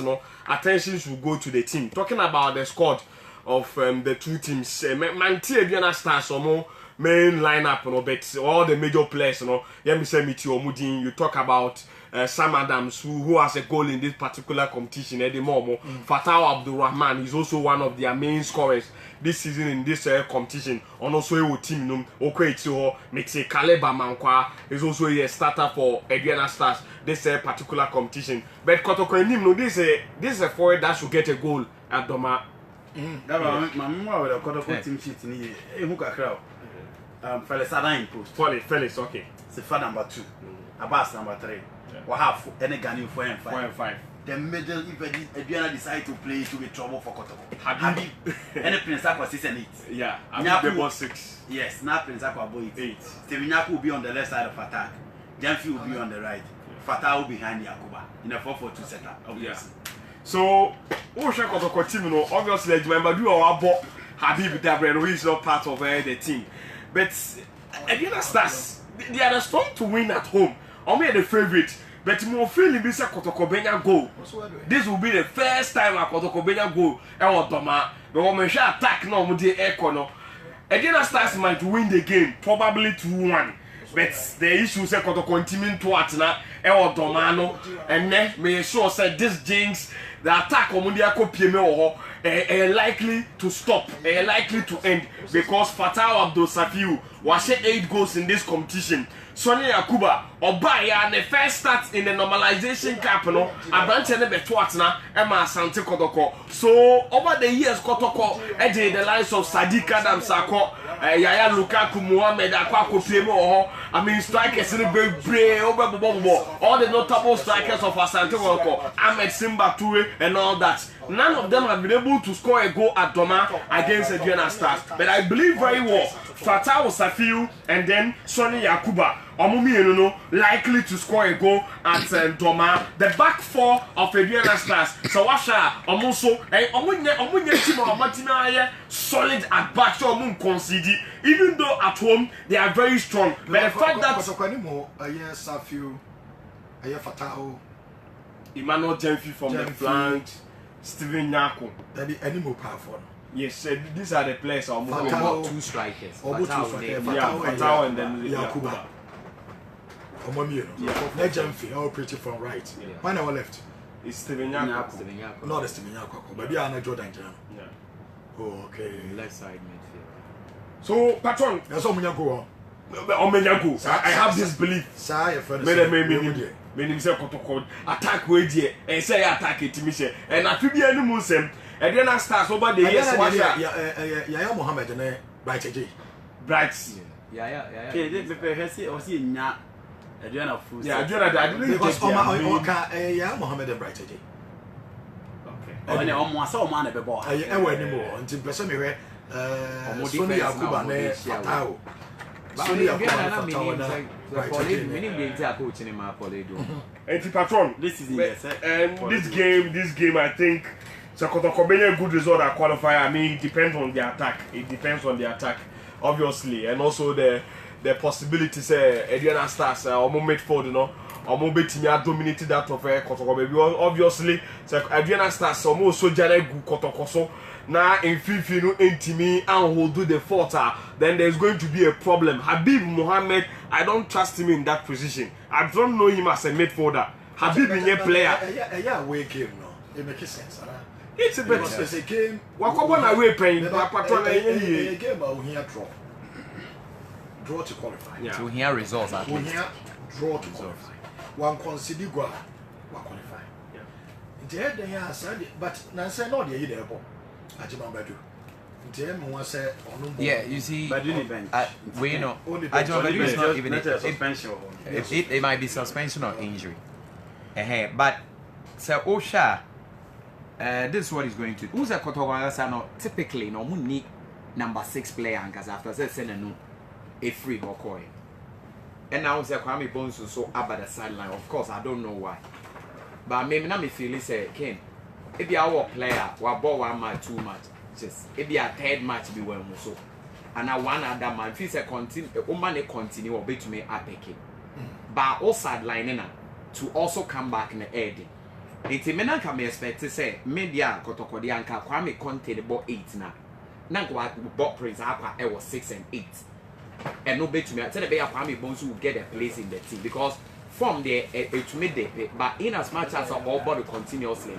attention should go to the team. Talking about the squad of the two teams, Mantia Diana Stars or more main lineup, but all the major players, let me say meet you Mudin, you talk about Sam Adams, who has a goal in this particular competition, Eddie Momo. Fatah Abdul Rahman is also one of their main scorers this season in this competition. And also a team, Okweitio, Mexe Kaleba Mankwa is also a starter for Adriana Stars this particular competition. But Kotoko this is a forward that should get a goal at Doma. My mom with a Kotoko team sheet in here. Felix Adam post. Felix, okay. Sefa number 2. Abbas number 3. We have any Ghanaian 4 and 5. 4 and 5. The middle, if Adriana decide to play, it will be trouble for Kotoko. Habib, any Prince Aqua 6 and 8. Yeah, Habib about 6. Yes, now Prince Aqua about 8. Steven Nyaku will be on the left side of attack. Jamfi will be on the right. Fatah will be behind Yakuba in a 4-4-2 setup. Obviously. Yeah. So, Osha Kotoko team, obviously, remember do our ball Habib Dabre, who is not part of the team. But Adriana Stars, they are strong to win at home. Only the favorite. But more feeling this Kotoko Benya goal. This will be the first time a Kotoko Benya goal. And what Doma, the woman shall attack no with the Econo. Adriana Stars might win the game, probably 2-1. But the issue is Kotoko continue to Atna, and what Domano, and then may sure say this jinx, the attack on Mundiako PMO likely to stop, likely to end because Fatah Abdul Safiu was 8 goals in this competition. Sonny Yakuba, Obaya, the first start in the normalization cap, a branch and a betwatna, Emma Santi Kotoko. So, over the years, Kotoko, the likes of Sadiq Adam Sako, Yaya Lukaku, Mohamed, Akwako Pemo, I mean, strikers in the big brain, all the notable strikers of Asante Kotoko, Ahmed Simba Toure, and all that. None of them have been able able to score a goal at Doma against Aduana Stars. But I believe very well Fatah Safiu and then Sonny Yakuba Omumienu likely to score a goal at Doma. The back four of Aduana Stars. So Washa Omuso Omunye team or Matina solid at back, so Omun concede. Even though at home they are very strong. But the fact that Safiu, Fatah, Emmanuel Jemfi from the flank, Steven Nyako. Any more powerful. Yes, these are the players. About 2 strikers. Fatah and then Yakuba. Jemfi, all pretty from right. When our left, it's Steven Nyako. Not Steven Nyako, but we are not Jordan Jam. Oh, okay. Left side midfield. So, Patron, that's all Munyago. I have this belief. Meaning say Kotoko attack we die and say attack it me and I feel be any musem and then I start over the years Yaya Mohammed and Bright AJ. Bright. Yeah. Okay, they say or see nya Aduana food. Yeah, Aduana I didn't because Yaya Mohammed and Bright AJ. Okay. On mo asa o man e be ball. E wa ni mo nti pese me hwe Sony Yakuba na Fatao. Sony Yakuba na Fatao na Patron, this is this game I think Kotoko a good result at qualifier. I mean, it depends on the attack. Obviously, and also the possibilities. Aduana Stars or midfield, you know, or Mobetimi dominated that of Kotoko. Obviously, Aduana Stars almost so Jare Kotoko so. Now in FIFA intimi and will do the fort, then there's going to be a problem. Habib Mohammed, I don't trust him in that position. I don't know him as a midfielder. Habib is a player. Yeah, away game no. It makes sense. It's a better it's a game. What away playing? Patron a game we here draw to qualify. Yeah. To hear results at least. Draw to qualify. One consider go one qualify. Yeah. They are said but now say no they there. Yeah, you see, we know. Ajimabadu is not even a suspension. It might be suspension or injury. But so Osha, this is what he's going to do. Who's a Kotoko typically no need number 6 player because after sending a free Bokoy. And now say Kwame Bones so up at the sideline. Of course, I don't know why, but maybe not me feel say Ken. If you are a player, we bought 1 match, 2 match, just if you are 3rd match, be well so. And now one other man, if you say continue, continue or be to me at picking. But also sideline to also come back in the air. It's a man can be expected to say, media Kotoko the anchor, Kwame Conte the ball 8 now. Now bought Prince Apa, it was 6 and 8. And no bet to me, I tell the Bay Kwame Bones will get a place in the team because from there, it made the pay. But in as much as our body continuously.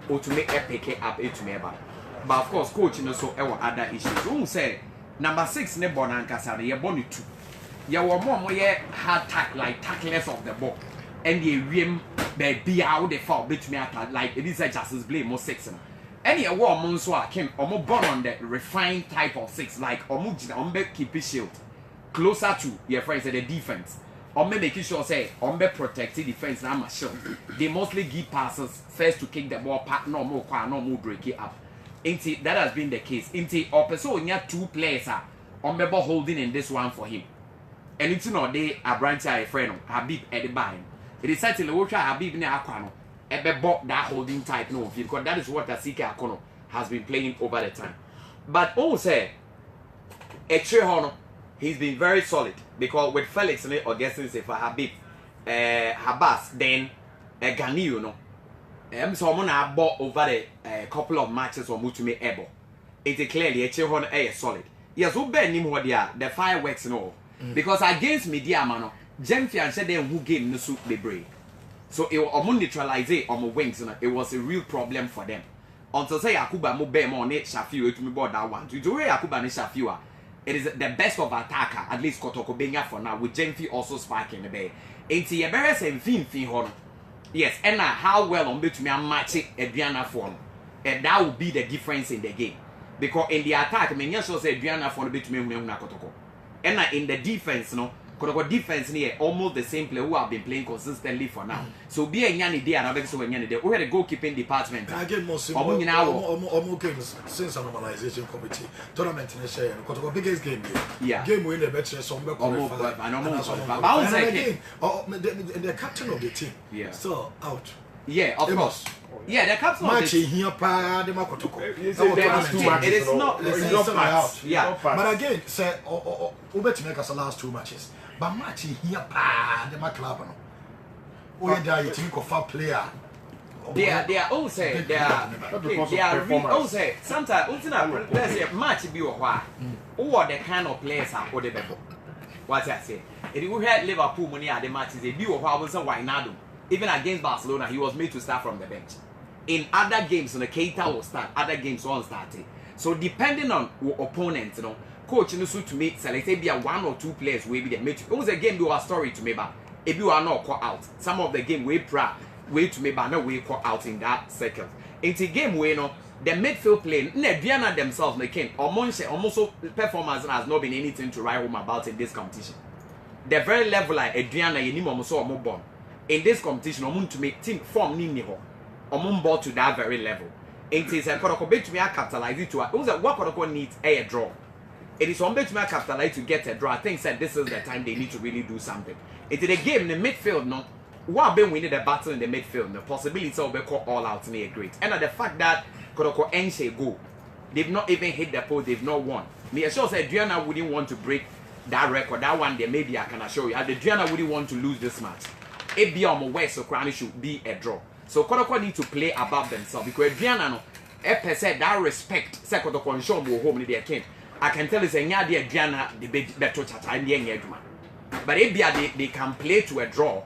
Or to make a pick up to me about. But of course, coach, you know, so other issues. Who say number 6 ne Bonankasa, you're born 2. You were more hard tacklers of the ball. And the rim be out the fall between me like it is a justice blame more 6. Any a war Monswa came or more born on the refined type of 6, like Omujin Ombe keep his shield closer to your friends at the defense. Ombe making sure say Ombe protected defense now sure. They mostly give passes first to kick the ball part no more break it up. Inti that has been the case. Inti also you 2 players are Ombe holding in this one for him. And it's not they a branch a friend Habib at the bind. It is certainly what Habib ne Aquano ebe that holding type no because that is what Asika Akono has been playing over the time. But also Echehono he's been very solid because with Felix and Augustin say for Habib, Habas, then Gani, you know. Someone I bought over the couple of matches or Mutume Ebo. It is clearly a Chehon a solid. Yes, who ben him what the fireworks and all. Because against media mano, Jemfi said them who gave no soup the brain. So it was neutralize on my wings, it was a real problem for them. Until say Yakuba mo be more net Shafiu to me board that one. To do Yakuba ne Shafiu. It is the best of attacker, at least Kotoko Benya for now, with Jemfi also sparking the bay. Ain't he a better same fin horn? Yes, and how well on between me and match it Adriana form. And that will be the difference in the game. Because in the attack, I mean, yes, say Adriana form between me and Kotoko. And in the defense, no, Kotoko defense near almost the same player who have been playing consistently for now. So be a nyani day and I so nyani day. We had a goalkeeping department. Again, more simple. Games since a normalization committee tournament in a share. Kotoko biggest game. Yeah. Game win the better some the captain of the team. Yeah. So out. Yeah, of course. Yeah, the captain of the team. Match here, pa the Makotoko. It is not the same out. Yeah. But again, say, Uber to make us the last 2 matches. But match here, pa the Maclab. Oh, yeah, you think of a player. They are all say they are say sometimes let's say match be a while. Who are the kind of players are or the better? What I say? If you had Liverpool money at the matches, they be a while was a Wijnaldum. Even against Barcelona, he was made to start from the bench. In other games, when the Keita will start, other games won't start. So depending on your opponent, you know, coach in the suit to me select maybe 1 or 2 players will be the match. It was a game you are story to me, but if you are not caught out, some of the game we to me, but no way caught out in that second. It's a game where you know the midfield play, Diana themselves, they came almost performance has not been anything to write home about in this competition. The very level like Adriana, you need almost so born. In this competition, to make team form ni ho. Ball to that very level. It is a Kotoko to me capitalize it to it was a what Kotoko needs a draw. It is on to me capitalize to get a draw. I think said this is the time they need to really do something. It is a game in the midfield, no. What been winning the battle in the midfield, the possibility of be call all out in a great. And the fact that Kotoko ends a goal, they've not even hit the post, they've not won. Me assure say Adriana wouldn't want to break that record. That one there maybe I can assure you. Adriana wouldn't want to lose this match. It be on my way, so Crown should be a draw. So Kotoko need to play above themselves because Adriana no said that respect say Kotoko and show more home in their king. I can tell you say nya the Adriana the better chata in the eduma. But if they can play to a draw,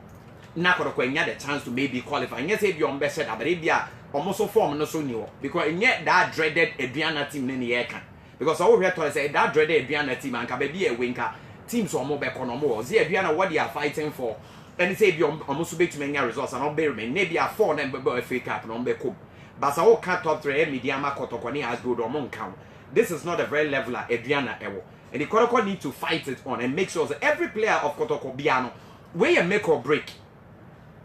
na Kotoko nya the chance to maybe qualify. Yes, if you on best said but if almost so form no so new because yet that dreaded Adriana team in the air can. Because all we have to say that dreaded Adriana team and can be a winker teams or more back on more. See Adriana what they are fighting for. And say be almost be to many results and on bear me maybe a 4 number FA Cup and on be cool. But I will cut top 3 medium Kotoko has good or monk count. This is not a very level at Adriana Ewo. And the Kotoko need to fight it on and make sure that every player of Kotoko Biano where a make or break.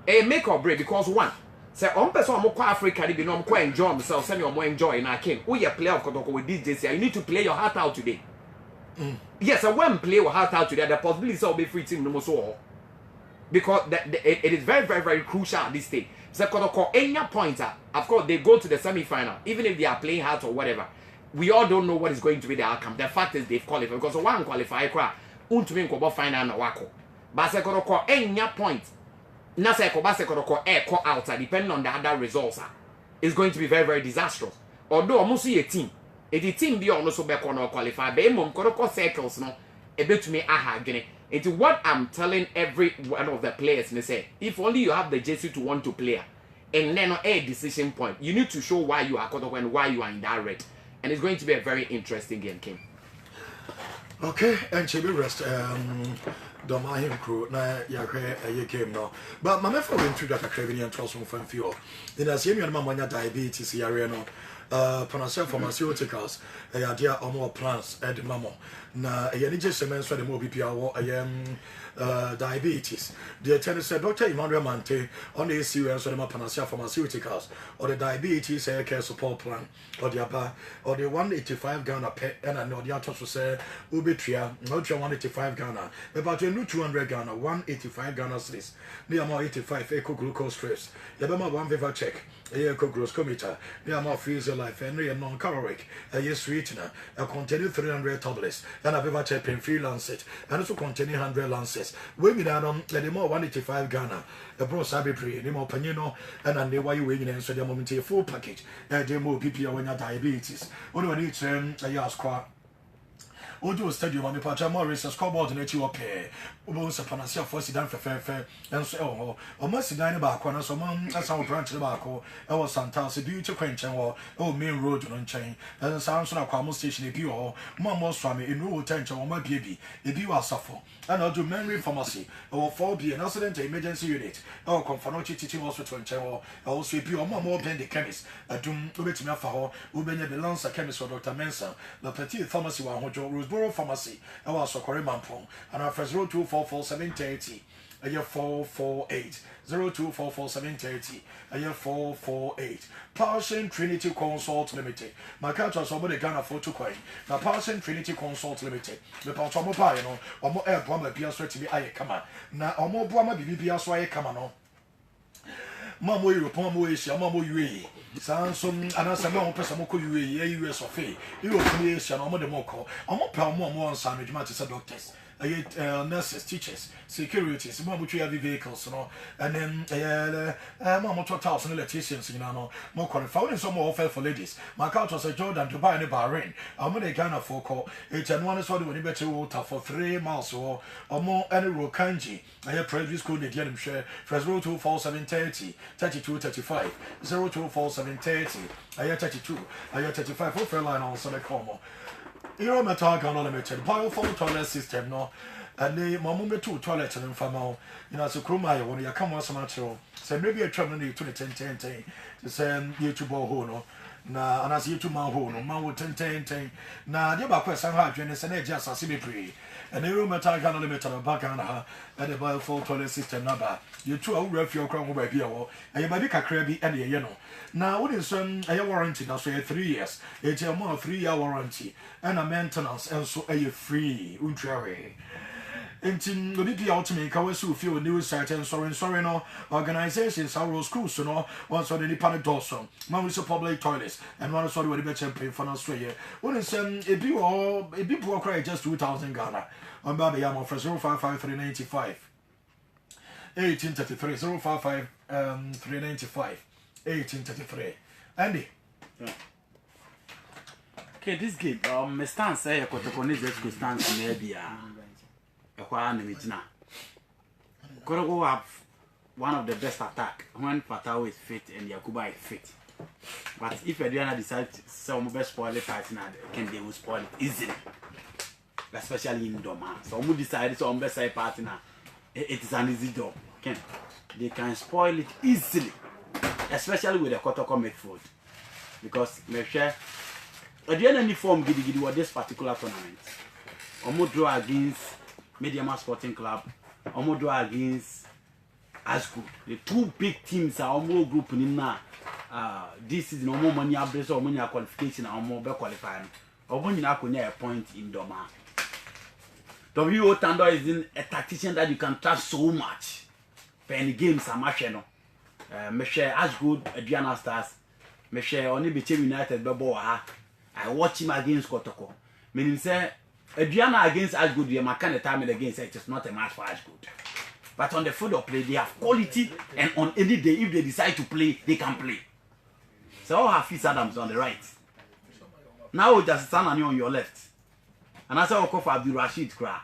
A make or break because one say on person more Africa they be no quite enjoy themselves, send you more enjoy in our king. Who you player of Kotoko with this JC, you need to play your heart out today. Yes, I want play your heart out today. The possibility of be free team no more so. Because it is very, very, very crucial at this stage. So, Kotoko, any pointer, of course, they go to the semi-final, even if they are playing hard or whatever. We all don't know what is going to be the outcome. The fact is they've qualified because one qualify, untumin kobo final na wako. But Kotoko, any point, na se Kotoko call out, depending on the other results, is going to be very, very disastrous. Although almost a team, if the team be also back on or qualify, but Kotoko circles no, a bit to me aha gene. Into what I'm telling every one of the players, they say, if only you have the jersey to want to play, and then a decision point, you need to show why you are Kotoko and why you are in that red. And it's going to be a very interesting game, King. Okay, and Chibi rest, Domahim crew, na Yaka, a game now. But my method went through that a craving and trust from fuel. In a senior mamma diabetes, area no. Panacea Pharmaceuticals, a idea or more plants at the mammo. Na a yanija cement for the more BPR, diabetes. The attendant said, Dr. Emmanuel Mante on the serious on the Panacea Pharmaceuticals or the diabetes care support plan or the upper or the 185 Ghana pet and I know the others will say Ubitria, not your 185 Ghana, about your new 200 Ghana, 185 Ghana cities, near more 85 eco glucose strips, Yabama 1 Viva check. A glucose meter, near more freezer life, and a non caloric, a yes sweetener, a containing 300 tablets, and a Viva check in free lancet, and also containing 100 lancets. Women are on the more 185 Ghana, a bro sabi pre, the more panino, and a why you waiting and so the moment a full package, and the more PPO when you diabetes. Only when it's a yard squad. Ojo stadium on the Pacha Morris scoreboard in a pay. Almost a panacea for Sidan fair, and so almost Sidan Barco, so man, as our branch of Barco, our Santa, a beauty quench or main road on chain, and sounds on a common station if you or Mamma Swami in rural tension or my baby, if you are suffer. And I'll do memory pharmacy or 4B an accident emergency unit, or Confanochi teaching hospital and channel, also if you are more than the chemist, a doom to make me for who be the Lancer chemist or Dr. Mensa, the Petit Pharmacy 100 rules. Borough Pharmacy ɛwɔ Asokore Mampong and after 0244 730 448 0244 730 448 Passion Trinity Consult Limited. My catcher is over the Ghana for to coin. Now Passion Trinity Consult Limited. The Pantomo Pie, no, or more air bomber Pia to be aye come on. Now or more bomber BBPS why come on. Mamma, you upon Moesha, Mamma, you Sansom, and as a long person, US of A. You will create an Omo de Moco, Omo Palmo, more sandwich matches of doctors. Nurses, teachers, securities, Mamuchi vehicles, and then Mamma 2,000 electricians, more qualified and some more offer for ladies. My couch was a Jordan to buy in a Bahrain. I'm going to Ghana for call. It's an one is what you better water for 3 miles or more any Rokanji. I have previous school the Denim share, first 024730 3235 024730. I have 32, I have 35 for fair line on Sunday Como. You know, Talk Unlimited, Biophone toilet system, no, and the Mamma 2 toilet and Famo, as a Krumaya when you come on some material. So maybe a trouble in 2010 to send YouTube or Hono. Na and as YouTube man Hono, man with 10. Na, the back question hard, and it's an edge as a semi and the room at Talk Unlimited back on her at the Biophone toilet system number. You two are rough your crown by Pio, and you might be a crabby and you know. Now, what is a warranty? That's 3 years. It's a more 3-year warranty and a maintenance, and so a free. Untrary. And the big ultimate, I was so few news site and sorry, no organizations, our schools, so no, once on the Panic Dawson, Mamma's public toilets, and one sorry what the better pay for Australia. What is a big broker just 2,000 Ghana on Baby Yamo for 055395 1833 055 395 1833. Andy. Yeah. Okay, this game, my stance say Kotoko just stance maybe Korogo have one of the best attack when Fatao is fit and Yakuba is fit. But if Adriana decides to sell my best spoil the partner, they will spoil it easily. Especially in Doma. So who decides on best side partner, it is an easy job. They can spoil it easily. Especially with the Kotoko midfield. Because me share at the end of the form gidi was this particular tournament. Omo draw against Mediama Sporting Club, Omo draw against Asgood. The two big teams are Omo group in now. This is no more money average or money qualification or more be qualifying. Omo you now a point in Doma. W.O. Tando is in a tactician that you can trust so much. For any games are matching. Me share Asgood, Adriana Stars. Me share only between United Bebo. I watch him against Kotoko. Meaning say Adriana against Asgood, you can the time against it is not a match for Asgood. But on the field of play, they have quality, and on any day, if they decide to play, they can play. So all have Fitz Adams on the right. Now just stand on your left. And I say I'll call for Abdul Rashid Kra.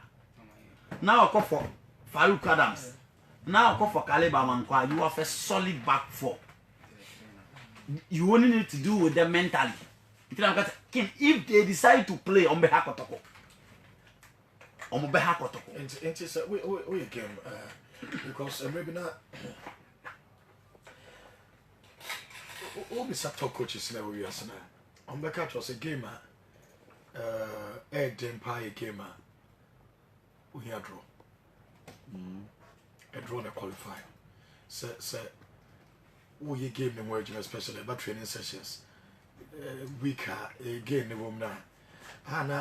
Now I'll call for Farouk Adams. Now I'll call for Caleb Amankwa. You have a solid back four. You only need to do with them mentally. If they decide to play on behalf of Toko. On behalf of Toko. And it's we game because maybe not. All the top coaches now we are saying. On behalf was a gamer. Ed Empire gamer. We had draw. A draw the qualifier. So we game them word especially about training sessions. Weaker game the room now. And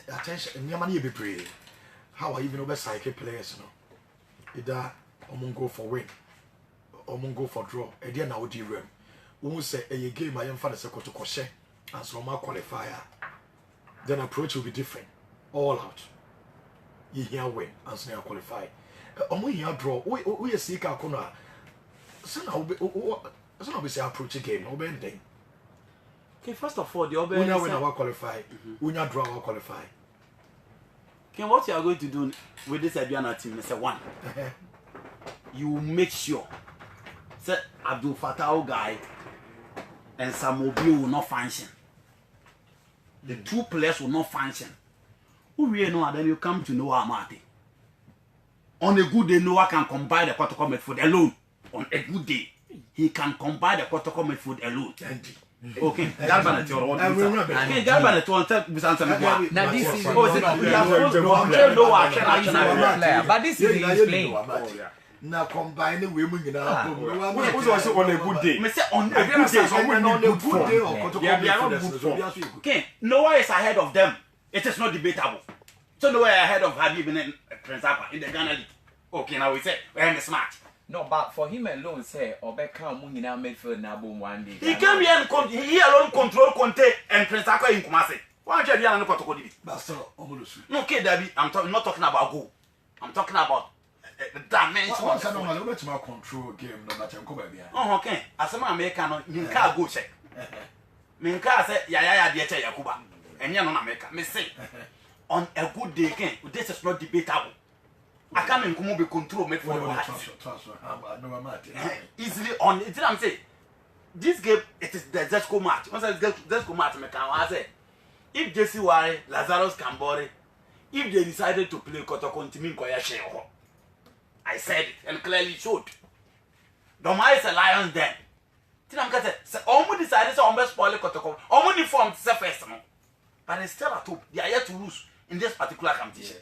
attention, your money be brave. How are even over psychic players? No, either I'm go for win, or I'm go for draw. And then I would do room. We say a game I am for the second to Koshe and so my qualifier. Then approach will be different. All out. You hear win and so now qualify. We hear draw. We see Kakuna. So now we say approach a game. No bending. Okay, first of all, the other we now win our qualify. We now draw our qualify. Okay, what you are going to do with this Adriana team is one. You make sure that Abdul Fattah guy and Samobi will not function. The two players will not function. Who really know, then you come to Noah Amati. On a good day, Noah can combine the protocol midfield alone. On a good day, he can combine the protocol midfield alone. Okay, Garba na toro. Okay, Garba na toro tell Busanta me kwa. Now this is Oh, is it we are supposed to know what player, but this is his playing. Now combine we mu nyina Who's also on a good day? Me say on a I good day. someone on a good day form. or They are not good form. Okay, Noah is ahead of them. It is not debatable. So Noah ahead of Habib and Prince Apa in the Ghana League. Okay, now we say we're smart. No, but for him alone, say Obeka Munina midfield na boom one day. He came here and he alone control Conte and Prince Apa in Kumasi. Why don't you have no protocol? Pastor Omulusu. No, okay, Debbie, I'm not talking about goal. I'm talking about the dimension. What's that normal? Let's not control game no matter how baby. Oh, okay. As a man American, you can't go check. Minka say ya dear Yakuba. And you're not American. Me say on a good day again, this is not debatable. I can't even be control me for easily on it. I'm saying this game it is the Zesco match. Once I Zesco match, I say if Jesse Ware, Lazarus Kambori, if they decided to play Kotoko Timin Koyashe, I said it and clearly showed. Doma is a lion then. I'm going to say, almost decided to almost spoil Kotoko, almost informed surface, but it's still at home. They are yet to lose in this particular competition.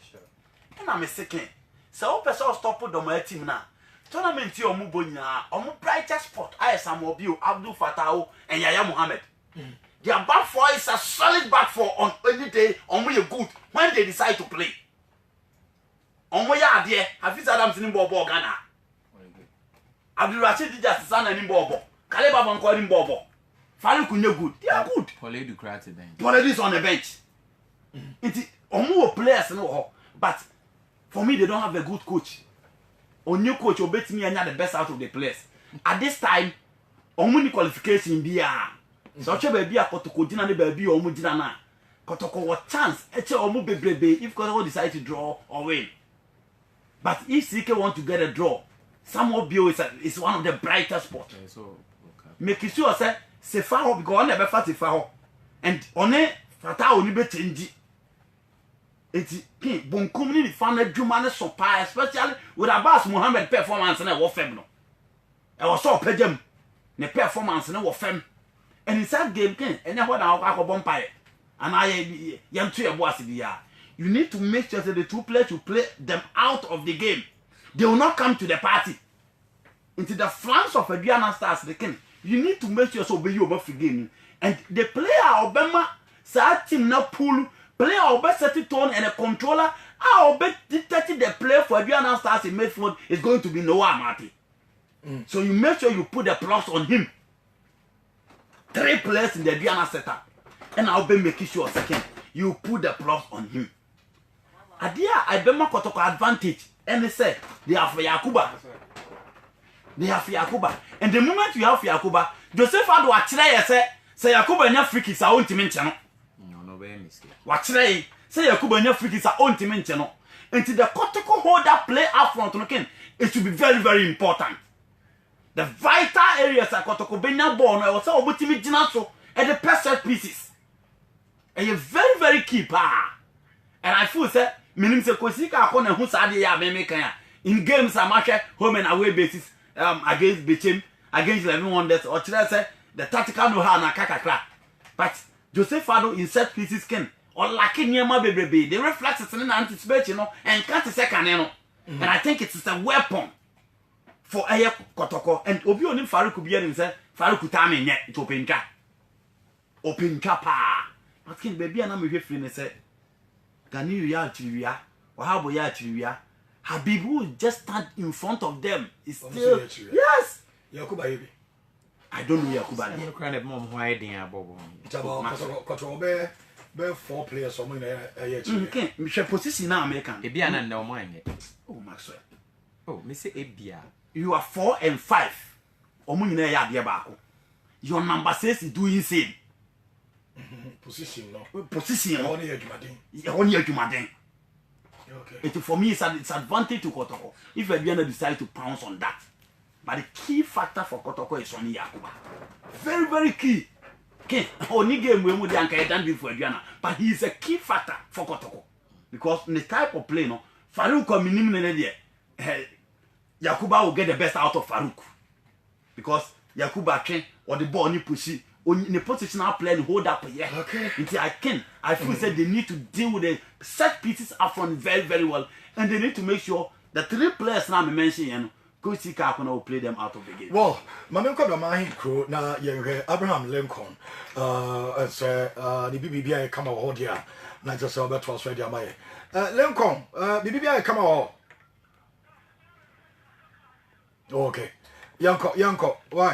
And I'm a second. So, person stop with the team now. Tournament here, Mubonia, or brighter spot. I am Mobiu, Abdul Fatah, and Yaya Mohammed. Their back four is a solid back four on any day, on way good when they decide to play. On way out there, Hafiz Adams in Bobo Ghana. Abdul Rashid just son and in Bobo. Kaleba Banko in Bobo. Farouk good. They are good. Polly do cry to bench. Polly is on the bench. It's more players, no, but. For me, they don't have a good coach. A new coach will bet me and the best out of the players. At this time, only qualification be such a baby a Kotoko dinner baby or Mujana. Kotoko what chance? It's a baby if Kotoko decide to draw or win. But if CK want to get a draw, Samuel Bio is one of the brightest spots. Make sure say Sefao because on never fast Sefao. And on it, Fata only bet change. It's bon community fan adwuma so pa especially with Abbas Mohammed performance na wo fem no e was so pagam ne performance na wo fem and inside game ken enya ho na akobom pae and I yam to ebo asibia you need to make sure that the two players you play them out of the game. They will not come to the party into the flanks of Aduana Stars the ken you need to make sure so be you over the game and the player Obama sa team na pool player will be set it on and a controller. I will be detecting the play for Aduana Stars in midfield is going to be Noah Marty. So you make sure you put the plus on him. 3 players in the Aduana setup. And I'll be making sure second you put the plus on him. Adia, I be my Kotoko advantage. And they say they have for Yakuba. They have for Yakuba. And the moment you have for Yakuba, Joseph Ado actually say Yakuba and your free kicks are on to mention. Watch say Yakuba nya free kicks are on team channel. Until the Kotoko hold that play up front looking, it should be very, very important. The vital areas are Kotoko Benya ball no also obutimi ginaso and the perfect pieces. And you very, very key pa. And I feel say meaning say Kosika akona hu sade ya me kan ya. In games amache home and away basis against Bichim, against 11 Wonders or say the tactical know how na kakakra. But Joseph Fado in set pieces can or lacking near my baby. The reflexes in anticipation, and can't a second, and I think it's a weapon for a Kotoko. And Obion Farouk could be in said Farouk Tami yet to open cap. Open capa. But can baby and I'm here free said, can you reality or how boy Habib will just stand in front of them. It's still yes. Yakuba. I don't know Yakuba. I'm crying at mom why they are Bobo. Kotoko be 4 players so in okay, me position now American. Ebia na no mind. Oh Maxwell. Oh, me say Ebia. You are 4 and 5. Omo nyina ya de baako. Your number 6 is doing insane. Position no. Position no. Only Adjumaden. Only Adjumaden. Okay. It for me it's advantage to Kotoko if Aduana decide to pounce on that. But the key factor for Kotoko is Sonny Yakuba. Very, very key. Okay, only game we would done before Aduana, but he is a key factor for Kotoko because in the type of play, no, Farouk minimum Yakuba will get the best out of Farouk because Yakuba train or the ball ni pushy on the positional player hold up here. Okay. I feel said they need to deal with the set pieces up front very, very well. And they need to make sure the 3 players now I mentioned, Coach Sika will play them out of the game. Well, Mamenko Damahin crew, na Abraham Lincoln, say, the BBI come out here, not just about to Australia. Lincoln, BBI come out. Okay. Yanko, why?